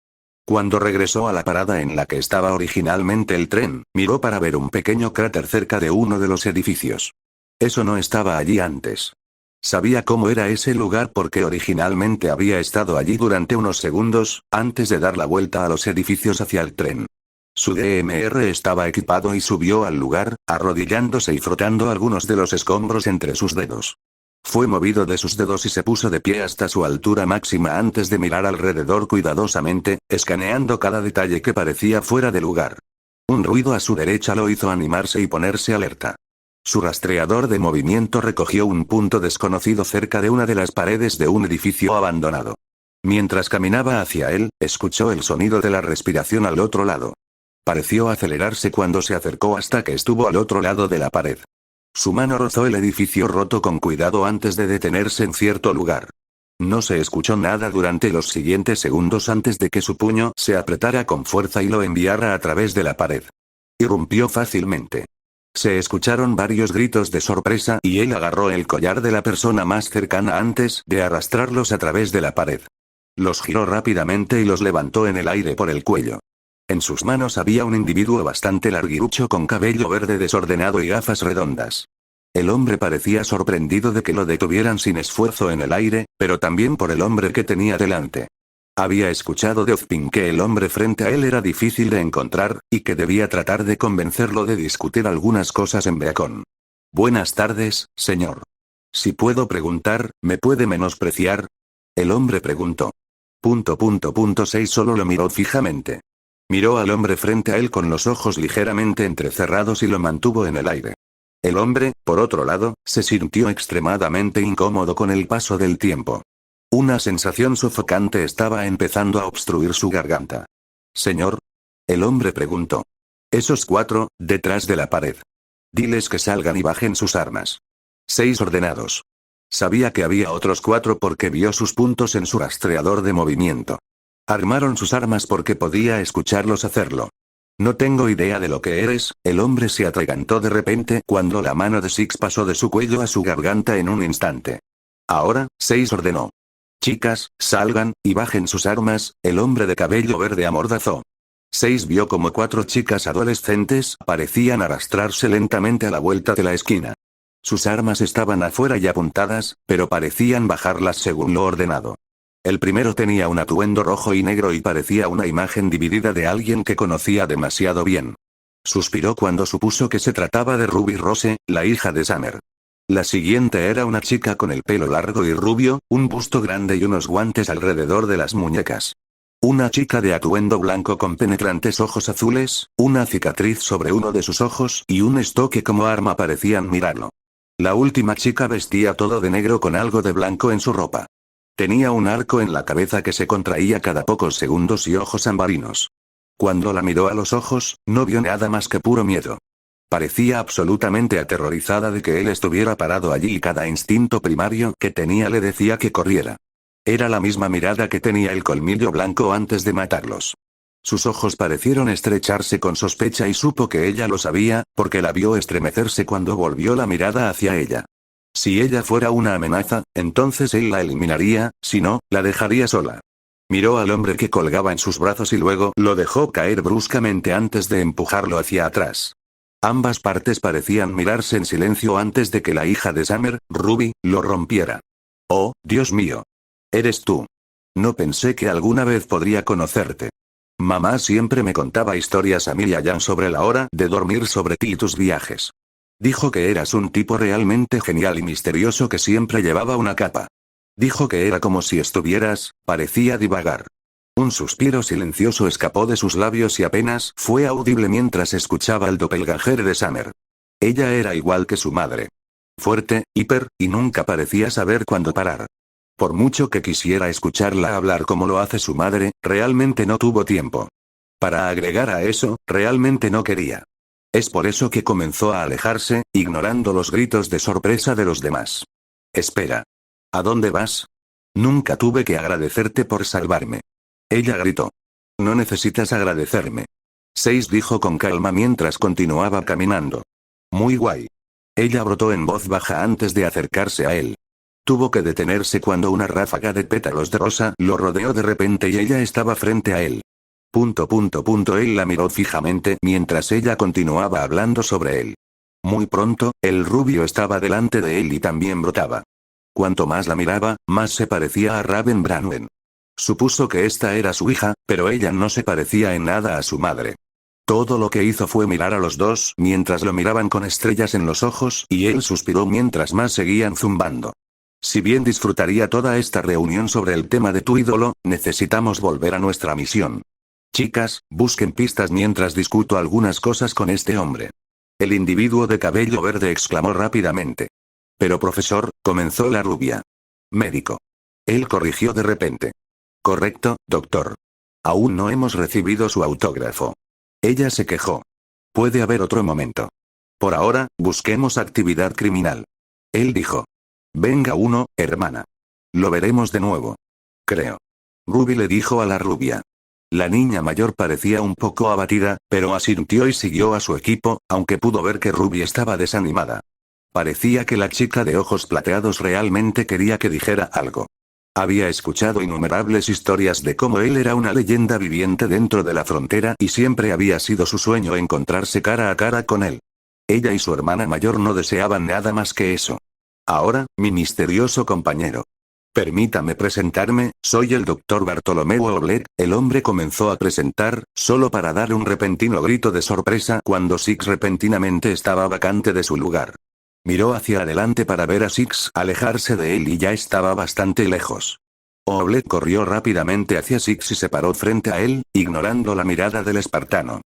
Cuando regresó a la parada en la que estaba originalmente el tren, miró para ver un pequeño cráter cerca de uno de los edificios. Eso no estaba allí antes. Sabía cómo era ese lugar porque originalmente había estado allí durante unos segundos, antes de dar la vuelta a los edificios hacia el tren. Su DMR estaba equipado y subió al lugar, arrodillándose y frotando algunos de los escombros entre sus dedos. Fue movido de sus dedos y se puso de pie hasta su altura máxima antes de mirar alrededor cuidadosamente, escaneando cada detalle que parecía fuera de lugar. Un ruido a su derecha lo hizo animarse y ponerse alerta. Su rastreador de movimiento recogió un punto desconocido cerca de una de las paredes de un edificio abandonado. Mientras caminaba hacia él, escuchó el sonido de la respiración al otro lado. Pareció acelerarse cuando se acercó hasta que estuvo al otro lado de la pared. Su mano rozó el edificio roto con cuidado antes de detenerse en cierto lugar. No se escuchó nada durante los siguientes segundos antes de que su puño se apretara con fuerza y lo enviara a través de la pared. Irrumpió fácilmente. Se escucharon varios gritos de sorpresa y él agarró el collar de la persona más cercana antes de arrastrarlos a través de la pared. Los giró rápidamente y los levantó en el aire por el cuello. En sus manos había un individuo bastante larguirucho con cabello verde desordenado y gafas redondas. El hombre parecía sorprendido de que lo detuvieran sin esfuerzo en el aire, pero también por el hombre que tenía delante. Había escuchado de Ozpin que el hombre frente a él era difícil de encontrar, y que debía tratar de convencerlo de discutir algunas cosas en Beacon. Buenas tardes, señor. Si puedo preguntar, ¿me puede menospreciar? El hombre preguntó. 6 solo lo miró fijamente. Miró al hombre frente a él con los ojos ligeramente entrecerrados y lo mantuvo en el aire. El hombre, por otro lado, se sintió extremadamente incómodo con el paso del tiempo. Una sensación sofocante estaba empezando a obstruir su garganta. Señor. El hombre preguntó. Esos 4, detrás de la pared. Diles que salgan y bajen sus armas. 6 ordenados. Sabía que había otros 4 porque vio sus puntos en su rastreador de movimiento. Armaron sus armas porque podía escucharlos hacerlo. No tengo idea de lo que eres, el hombre se atragantó de repente cuando la mano de Six pasó de su cuello a su garganta en un instante. Ahora, 6 ordenó. Chicas, salgan, y bajen sus armas, el hombre de cabello verde amordazó. 6 vio como 4 chicas adolescentes parecían arrastrarse lentamente a la vuelta de la esquina. Sus armas estaban afuera y apuntadas, pero parecían bajarlas según lo ordenado. El primero tenía un atuendo rojo y negro y parecía una imagen dividida de alguien que conocía demasiado bien. Suspiró cuando supuso que se trataba de Ruby Rose, la hija de Summer. La siguiente era una chica con el pelo largo y rubio, un busto grande y unos guantes alrededor de las muñecas. Una chica de atuendo blanco con penetrantes ojos azules, una cicatriz sobre uno de sus ojos y un estoque como arma parecían mirarlo. La última chica vestía todo de negro con algo de blanco en su ropa. Tenía un arco en la cabeza que se contraía cada pocos segundos y ojos ambarinos. Cuando la miró a los ojos, no vio nada más que puro miedo. Parecía absolutamente aterrorizada de que él estuviera parado allí y cada instinto primario que tenía le decía que corriera. Era la misma mirada que tenía el colmillo blanco antes de matarlos. Sus ojos parecieron estrecharse con sospecha y supo que ella lo sabía, porque la vio estremecerse cuando volvió la mirada hacia ella. Si ella fuera una amenaza, entonces él la eliminaría, si no, la dejaría sola. Miró al hombre que colgaba en sus brazos y luego lo dejó caer bruscamente antes de empujarlo hacia atrás. Ambas partes parecían mirarse en silencio antes de que la hija de Summer, Ruby, lo rompiera. Oh, Dios mío. Eres tú. No pensé que alguna vez podría conocerte. Mamá siempre me contaba historias a mí y a Jan sobre la hora de dormir sobre ti y tus viajes. Dijo que eras un tipo realmente genial y misterioso que siempre llevaba una capa. Dijo que era como si estuvieras, parecía divagar. Un suspiro silencioso escapó de sus labios y apenas fue audible mientras escuchaba el doppelganger de Summer. Ella era igual que su madre. Fuerte, hiper, y nunca parecía saber cuándo parar. Por mucho que quisiera escucharla hablar como lo hace su madre, realmente no tuvo tiempo. Para agregar a eso, realmente no quería. Es por eso que comenzó a alejarse, ignorando los gritos de sorpresa de los demás. Espera. ¿A dónde vas? Nunca tuve que agradecerte por salvarme. Ella gritó. No necesitas agradecerme. 6 dijo con calma mientras continuaba caminando. Muy guay. Ella brotó en voz baja antes de acercarse a él. Tuvo que detenerse cuando una ráfaga de pétalos de rosa lo rodeó de repente y ella estaba frente a él. Él la miró fijamente mientras ella continuaba hablando sobre él. Muy pronto, el rubio estaba delante de él y también brotaba. Cuanto más la miraba, más se parecía a Raven Branwen. Supuso que esta era su hija, pero ella no se parecía en nada a su madre. Todo lo que hizo fue mirar a los dos mientras lo miraban con estrellas en los ojos y él suspiró mientras más seguían zumbando. Si bien disfrutaría toda esta reunión sobre el tema de tu ídolo, necesitamos volver a nuestra misión. Chicas, busquen pistas mientras discuto algunas cosas con este hombre. El individuo de cabello verde exclamó rápidamente. Pero profesor, comenzó la rubia. Médico. Él corrigió de repente. Correcto, doctor. Aún no hemos recibido su autógrafo. Ella se quejó. Puede haber otro momento. Por ahora, busquemos actividad criminal. Él dijo. Venga uno, hermana. Lo veremos de nuevo. Creo. Ruby le dijo a la rubia. La niña mayor parecía un poco abatida, pero asintió y siguió a su equipo, aunque pudo ver que Ruby estaba desanimada. Parecía que la chica de ojos plateados realmente quería que dijera algo. Había escuchado innumerables historias de cómo él era una leyenda viviente dentro de la frontera y siempre había sido su sueño encontrarse cara a cara con él. Ella y su hermana mayor no deseaban nada más que eso. Ahora, mi misterioso compañero. Permítame presentarme, soy el Dr. Bartolomeu Oblet. El hombre comenzó a presentar, solo para dar un repentino grito de sorpresa cuando Six repentinamente estaba vacante de su lugar. Miró hacia adelante para ver a Six alejarse de él y ya estaba bastante lejos. Oblet corrió rápidamente hacia Six y se paró frente a él, ignorando la mirada del espartano.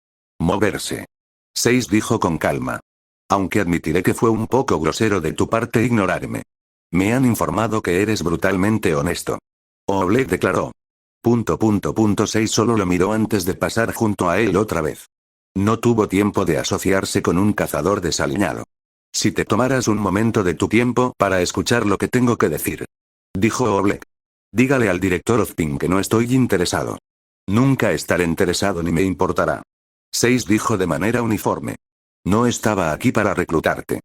Moverse. 6 dijo con calma. Aunque admitiré que fue un poco grosero de tu parte ignorarme. Me han informado que eres brutalmente honesto. Oblet declaró. 6 solo lo miró antes de pasar junto a él otra vez. No tuvo tiempo de asociarse con un cazador desaliñado. Si te tomaras un momento de tu tiempo para escuchar lo que tengo que decir. Dijo Oblet. Dígale al director Ozpin que no estoy interesado. Nunca estaré interesado ni me importará. 6 dijo de manera uniforme. No estaba aquí para reclutarte.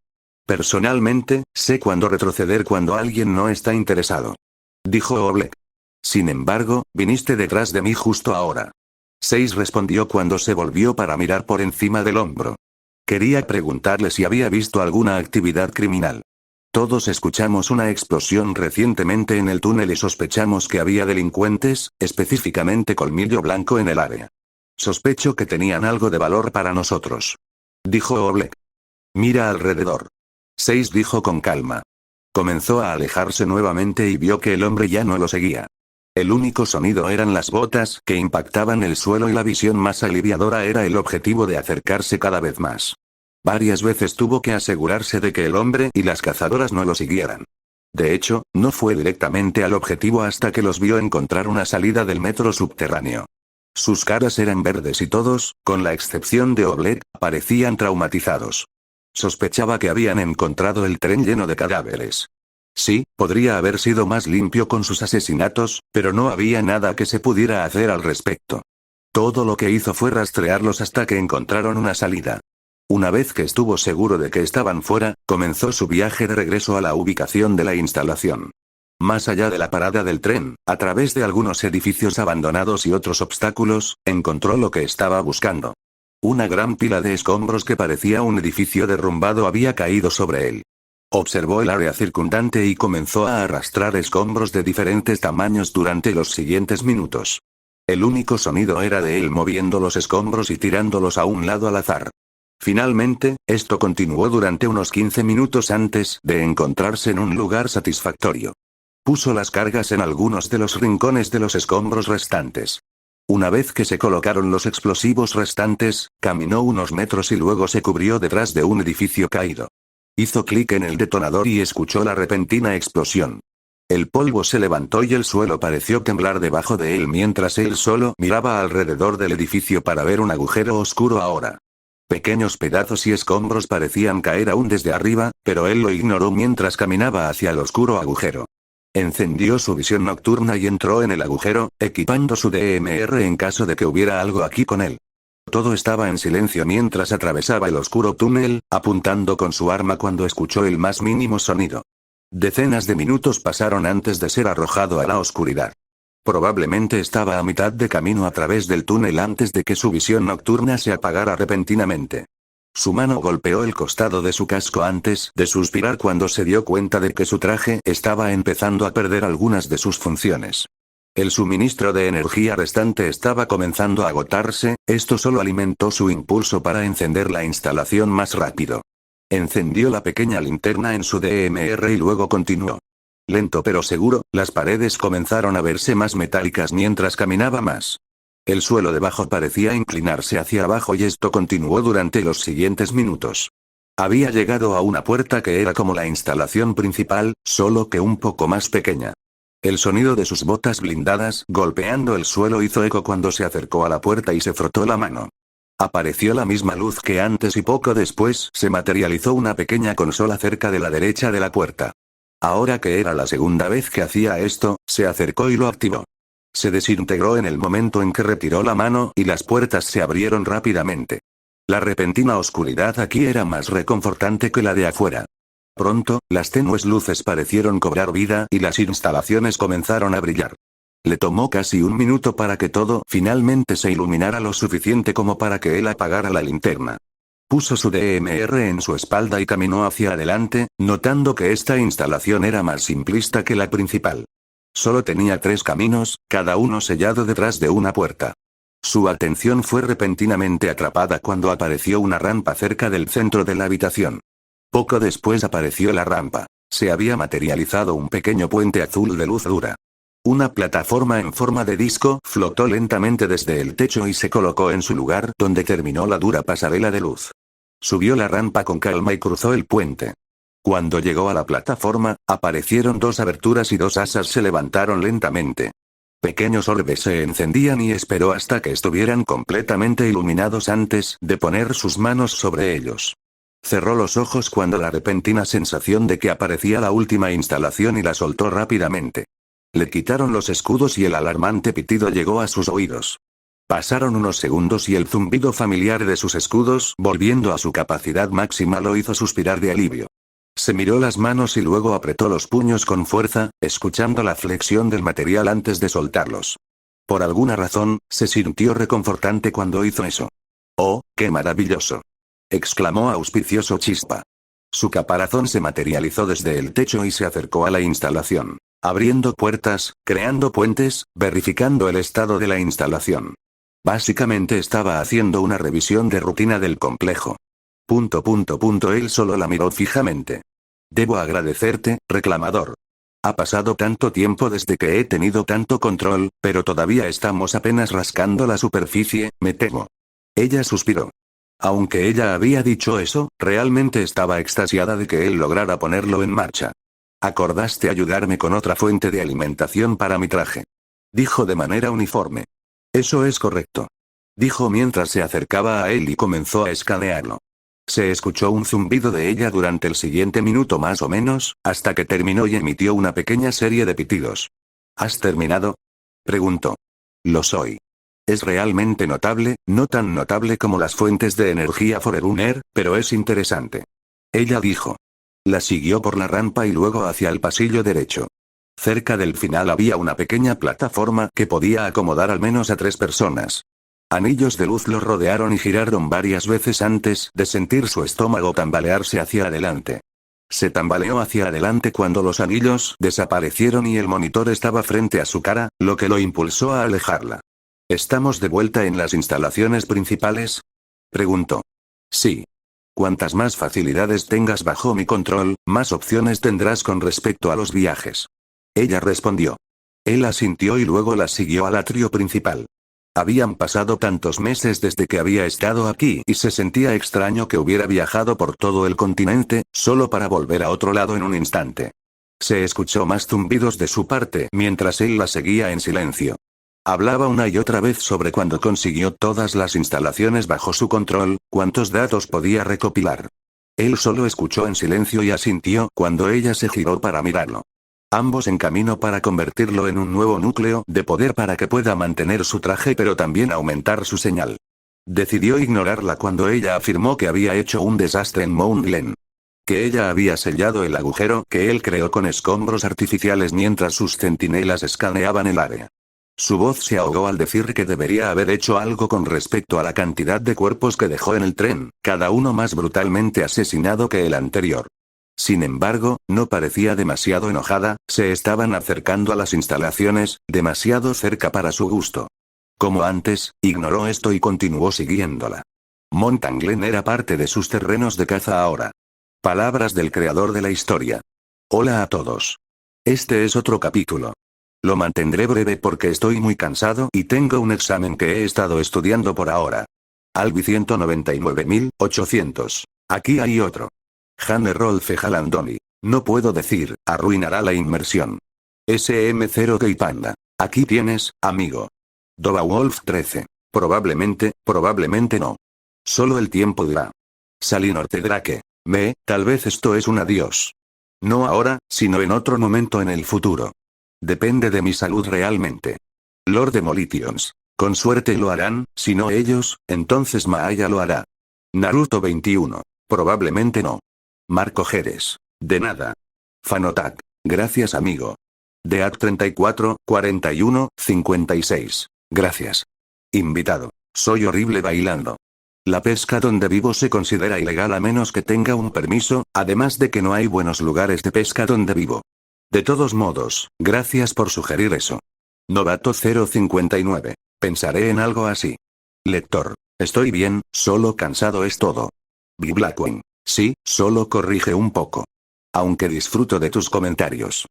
Personalmente, sé cuándo retroceder cuando alguien no está interesado. Dijo Oblet. Sin embargo, viniste detrás de mí justo ahora. 6 respondió cuando se volvió para mirar por encima del hombro. Quería preguntarle si había visto alguna actividad criminal. Todos escuchamos una explosión recientemente en el túnel y sospechamos que había delincuentes, específicamente colmillo blanco en el área. Sospecho que tenían algo de valor para nosotros. Dijo Oblet. Mira alrededor. 6 dijo con calma. Comenzó a alejarse nuevamente y vio que el hombre ya no lo seguía. El único sonido eran las botas que impactaban el suelo y la visión más aliviadora era el objetivo de acercarse cada vez más. Varias veces tuvo que asegurarse de que el hombre y las cazadoras no lo siguieran. De hecho, no fue directamente al objetivo hasta que los vio encontrar una salida del metro subterráneo. Sus caras eran verdes y todos, con la excepción de Oblet, parecían traumatizados. Sospechaba que habían encontrado el tren lleno de cadáveres. Sí, podría haber sido más limpio con sus asesinatos, pero no había nada que se pudiera hacer al respecto. Todo lo que hizo fue rastrearlos hasta que encontraron una salida. Una vez que estuvo seguro de que estaban fuera, comenzó su viaje de regreso a la ubicación de la instalación. Más allá de la parada del tren, a través de algunos edificios abandonados y otros obstáculos, encontró lo que estaba buscando. Una gran pila de escombros que parecía un edificio derrumbado había caído sobre él. Observó el área circundante y comenzó a arrastrar escombros de diferentes tamaños durante los siguientes minutos. El único sonido era de él moviendo los escombros y tirándolos a un lado al azar. Finalmente, esto continuó durante unos 15 minutos antes de encontrarse en un lugar satisfactorio. Puso las cargas en algunos de los rincones de los escombros restantes. Una vez que se colocaron los explosivos restantes, caminó unos metros y luego se cubrió detrás de un edificio caído. Hizo clic en el detonador y escuchó la repentina explosión. El polvo se levantó y el suelo pareció temblar debajo de él mientras él solo miraba alrededor del edificio para ver un agujero oscuro ahora. Pequeños pedazos y escombros parecían caer aún desde arriba, pero él lo ignoró mientras caminaba hacia el oscuro agujero. Encendió su visión nocturna y entró en el agujero, equipando su DMR en caso de que hubiera algo aquí con él. Todo estaba en silencio mientras atravesaba el oscuro túnel, apuntando con su arma cuando escuchó el más mínimo sonido. Decenas de minutos pasaron antes de ser arrojado a la oscuridad. Probablemente estaba a mitad de camino a través del túnel antes de que su visión nocturna se apagara repentinamente. Su mano golpeó el costado de su casco antes de suspirar cuando se dio cuenta de que su traje estaba empezando a perder algunas de sus funciones. El suministro de energía restante estaba comenzando a agotarse, esto solo alimentó su impulso para encender la instalación más rápido. Encendió la pequeña linterna en su DMR y luego continuó. Lento pero seguro, las paredes comenzaron a verse más metálicas mientras caminaba más. El suelo debajo parecía inclinarse hacia abajo y esto continuó durante los siguientes minutos. Había llegado a una puerta que era como la instalación principal, solo que un poco más pequeña. El sonido de sus botas blindadas golpeando el suelo hizo eco cuando se acercó a la puerta y se frotó la mano. Apareció la misma luz que antes y poco después se materializó una pequeña consola cerca de la derecha de la puerta. Ahora que era la segunda vez que hacía esto, se acercó y lo activó. Se desintegró en el momento en que retiró la mano y las puertas se abrieron rápidamente. La repentina oscuridad aquí era más reconfortante que la de afuera. Pronto, las tenues luces parecieron cobrar vida y las instalaciones comenzaron a brillar. Le tomó casi un minuto para que todo finalmente se iluminara lo suficiente como para que él apagara la linterna. Puso su DMR en su espalda y caminó hacia adelante, notando que esta instalación era más simplista que la principal. Solo tenía 3 caminos, cada uno sellado detrás de una puerta. Su atención fue repentinamente atrapada cuando apareció una rampa cerca del centro de la habitación. Poco después apareció la rampa. Se había materializado un pequeño puente azul de luz dura. Una plataforma en forma de disco flotó lentamente desde el techo y se colocó en su lugar donde terminó la dura pasarela de luz. Subió la rampa con calma y cruzó el puente. Cuando llegó a la plataforma, aparecieron 2 aberturas y 2 asas se levantaron lentamente. Pequeños orbes se encendían y esperó hasta que estuvieran completamente iluminados antes de poner sus manos sobre ellos. Cerró los ojos cuando la repentina sensación de que aparecía la última instalación y la soltó rápidamente. Le quitaron los escudos y el alarmante pitido llegó a sus oídos. Pasaron unos segundos y el zumbido familiar de sus escudos, volviendo a su capacidad máxima, lo hizo suspirar de alivio. Se miró las manos y luego apretó los puños con fuerza, escuchando la flexión del material antes de soltarlos. Por alguna razón, se sintió reconfortante cuando hizo eso. ¡Oh, qué maravilloso!, exclamó auspicioso Chispa. Su caparazón se materializó desde el techo y se acercó a la instalación, abriendo puertas, creando puentes, verificando el estado de la instalación. Básicamente estaba haciendo una revisión de rutina del complejo. Él solo la miró fijamente. Debo agradecerte, reclamador. Ha pasado tanto tiempo desde que he tenido tanto control, pero todavía estamos apenas rascando la superficie, me temo. Ella suspiró. Aunque ella había dicho eso, realmente estaba extasiada de que él lograra ponerlo en marcha. Acordaste ayudarme con otra fuente de alimentación para mi traje. Dijo de manera uniforme. Eso es correcto. Dijo mientras se acercaba a él y comenzó a escanearlo. Se escuchó un zumbido de ella durante el siguiente minuto más o menos, hasta que terminó y emitió una pequeña serie de pitidos. ¿Has terminado? Preguntó. Lo soy. Es realmente notable, no tan notable como las fuentes de energía Forerunner, pero es interesante. Ella dijo. La siguió por la rampa y luego hacia el pasillo derecho. Cerca del final había una pequeña plataforma que podía acomodar al menos a 3 personas. Anillos de luz lo rodearon y giraron varias veces antes de sentir su estómago tambalearse hacia adelante. Se tambaleó hacia adelante cuando los anillos desaparecieron y el monitor estaba frente a su cara, lo que lo impulsó a alejarla. ¿Estamos de vuelta en las instalaciones principales? Preguntó. Sí. Cuantas más facilidades tengas bajo mi control, más opciones tendrás con respecto a los viajes. Ella respondió. Él asintió y luego la siguió al atrio principal. Habían pasado tantos meses desde que había estado aquí y se sentía extraño que hubiera viajado por todo el continente, solo para volver a otro lado en un instante. Se escuchó más zumbidos de su parte mientras él la seguía en silencio. Hablaba una y otra vez sobre cuándo consiguió todas las instalaciones bajo su control, cuántos datos podía recopilar. Él solo escuchó en silencio y asintió cuando ella se giró para mirarlo. Ambos en camino para convertirlo en un nuevo núcleo de poder para que pueda mantener su traje pero también aumentar su señal. Decidió ignorarla cuando ella afirmó que había hecho un desastre en Mount Glen. Que ella había sellado el agujero que él creó con escombros artificiales mientras sus centinelas escaneaban el área. Su voz se ahogó al decir que debería haber hecho algo con respecto a la cantidad de cuerpos que dejó en el tren, cada uno más brutalmente asesinado que el anterior. Sin embargo, no parecía demasiado enojada, se estaban acercando a las instalaciones, demasiado cerca para su gusto. Como antes, ignoró esto y continuó siguiéndola. Mountain Glen era parte de sus terrenos de caza ahora. Palabras del creador de la historia. Hola a todos. Este es otro capítulo. Lo mantendré breve porque estoy muy cansado y tengo un examen que he estado estudiando por ahora. Albi 199.800. Aquí hay otro. Jane Rolfe Jalandoni. No puedo decir, arruinará la inmersión. SM0 Panda. Aquí tienes, amigo. Dova Wolf 13. Probablemente no. Solo el tiempo dirá. Salinor Tedrake. Tal vez esto es un adiós. No ahora, sino en otro momento en el futuro. Depende de mi salud realmente. Lord Demolitions. Con suerte lo harán, si no ellos, entonces Maaya lo hará. Naruto 21. Probablemente no. Marco Jerez. De nada. Fanotac. Gracias amigo. Deat 34, 41, 56. Gracias. Invitado. Soy horrible bailando. La pesca donde vivo se considera ilegal a menos que tenga un permiso, además de que no hay buenos lugares de pesca donde vivo. De todos modos, gracias por sugerir eso. Novato 059. Pensaré en algo así. Lector. Estoy bien, solo cansado es todo. Blackwing. Sí, solo corrige un poco. Aunque disfruto de tus comentarios.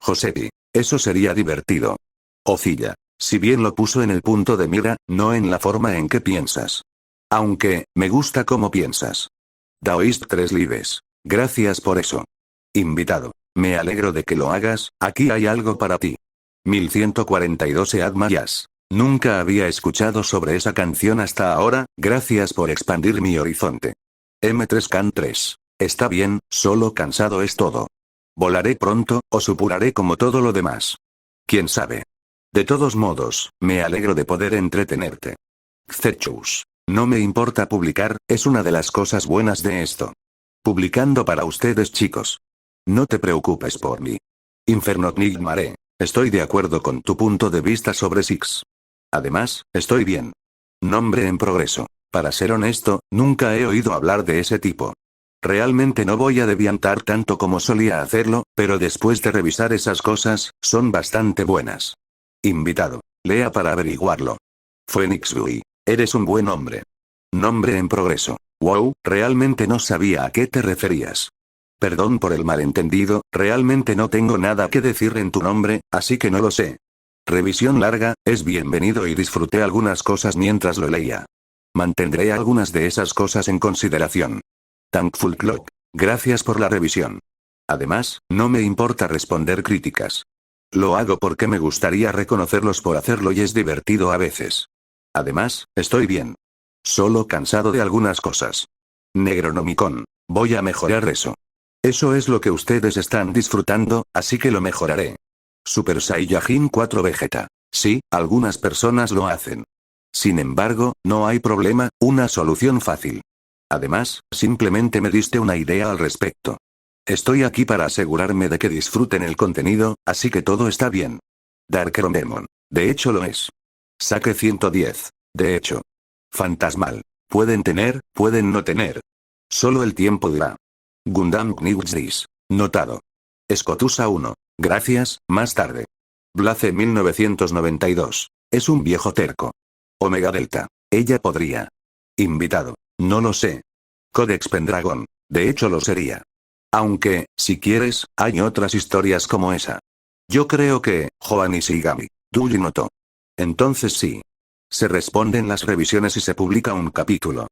Josepi. Eso sería divertido. Ocilla. Si bien lo puso en el punto de mira, no en la forma en que piensas. Aunque, me gusta cómo piensas. Daoist 3 Lives. Gracias por eso. Invitado. Me alegro de que lo hagas, aquí hay algo para ti. 1142 Ead Mayas. Nunca había escuchado sobre esa canción hasta ahora, gracias por expandir mi horizonte. M3Can 3. Está bien, solo cansado es todo. Volaré pronto, o supuraré como todo lo demás. ¿Quién sabe? De todos modos, me alegro de poder entretenerte. Xechus. No me importa publicar, es una de las cosas buenas de esto. Publicando para ustedes chicos. No te preocupes por mí. Infernot Nigmare. Estoy de acuerdo con tu punto de vista sobre Six. Además, estoy bien. Nombre en progreso. Para ser honesto, nunca he oído hablar de ese tipo. Realmente no voy a deviantar tanto como solía hacerlo, pero después de revisar esas cosas, son bastante buenas. Invitado. Lea para averiguarlo. Phoenix Bui. Eres un buen hombre. Nombre en progreso. Wow, realmente no sabía a qué te referías. Perdón por el malentendido, realmente no tengo nada que decir en tu nombre, así que no lo sé. Revisión larga, es bienvenido y disfruté algunas cosas mientras lo leía. Mantendré algunas de esas cosas en consideración. Thankful Clock. Gracias por la revisión. Además, no me importa responder críticas. Lo hago porque me gustaría reconocerlos por hacerlo y es divertido a veces. Además, estoy bien. Solo cansado de algunas cosas. Negronomicon. Voy a mejorar eso. Eso es lo que ustedes están disfrutando, así que lo mejoraré. Super Saiyajin 4 Vegeta. Sí, algunas personas lo hacen. Sin embargo, no hay problema, una solución fácil. Además, simplemente me diste una idea al respecto. Estoy aquí para asegurarme de que disfruten el contenido, así que todo está bien. Darkromemon. De hecho lo es. Saque 110. De hecho. Fantasmal. Pueden tener, pueden no tener. Solo el tiempo dirá. Gundam Knightsdis. Notado. Escotusa 1. Gracias, más tarde. Blaze 1992. Es un viejo terco. Omega Delta. Ella podría. Invitado. No lo sé. Codex Pendragon. De hecho lo sería. Aunque, si quieres, hay otras historias como esa. Yo creo que, Joan Ishigami. Yuji Noto. Entonces sí. Se responden las revisiones y se publica un capítulo.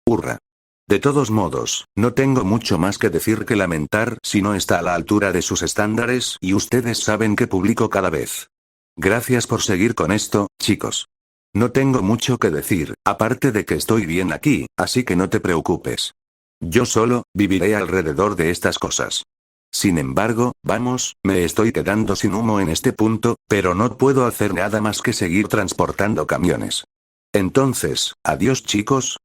Hurra. De todos modos, no tengo mucho más que decir que lamentar si no está a la altura de sus estándares y ustedes saben que publico cada vez. Gracias por seguir con esto, chicos. No tengo mucho que decir, aparte de que estoy bien aquí, así que no te preocupes. Yo solo, viviré alrededor de estas cosas. Sin embargo, vamos, me estoy quedando sin humo en este punto, pero no puedo hacer nada más que seguir transportando camiones. Entonces, adiós chicos,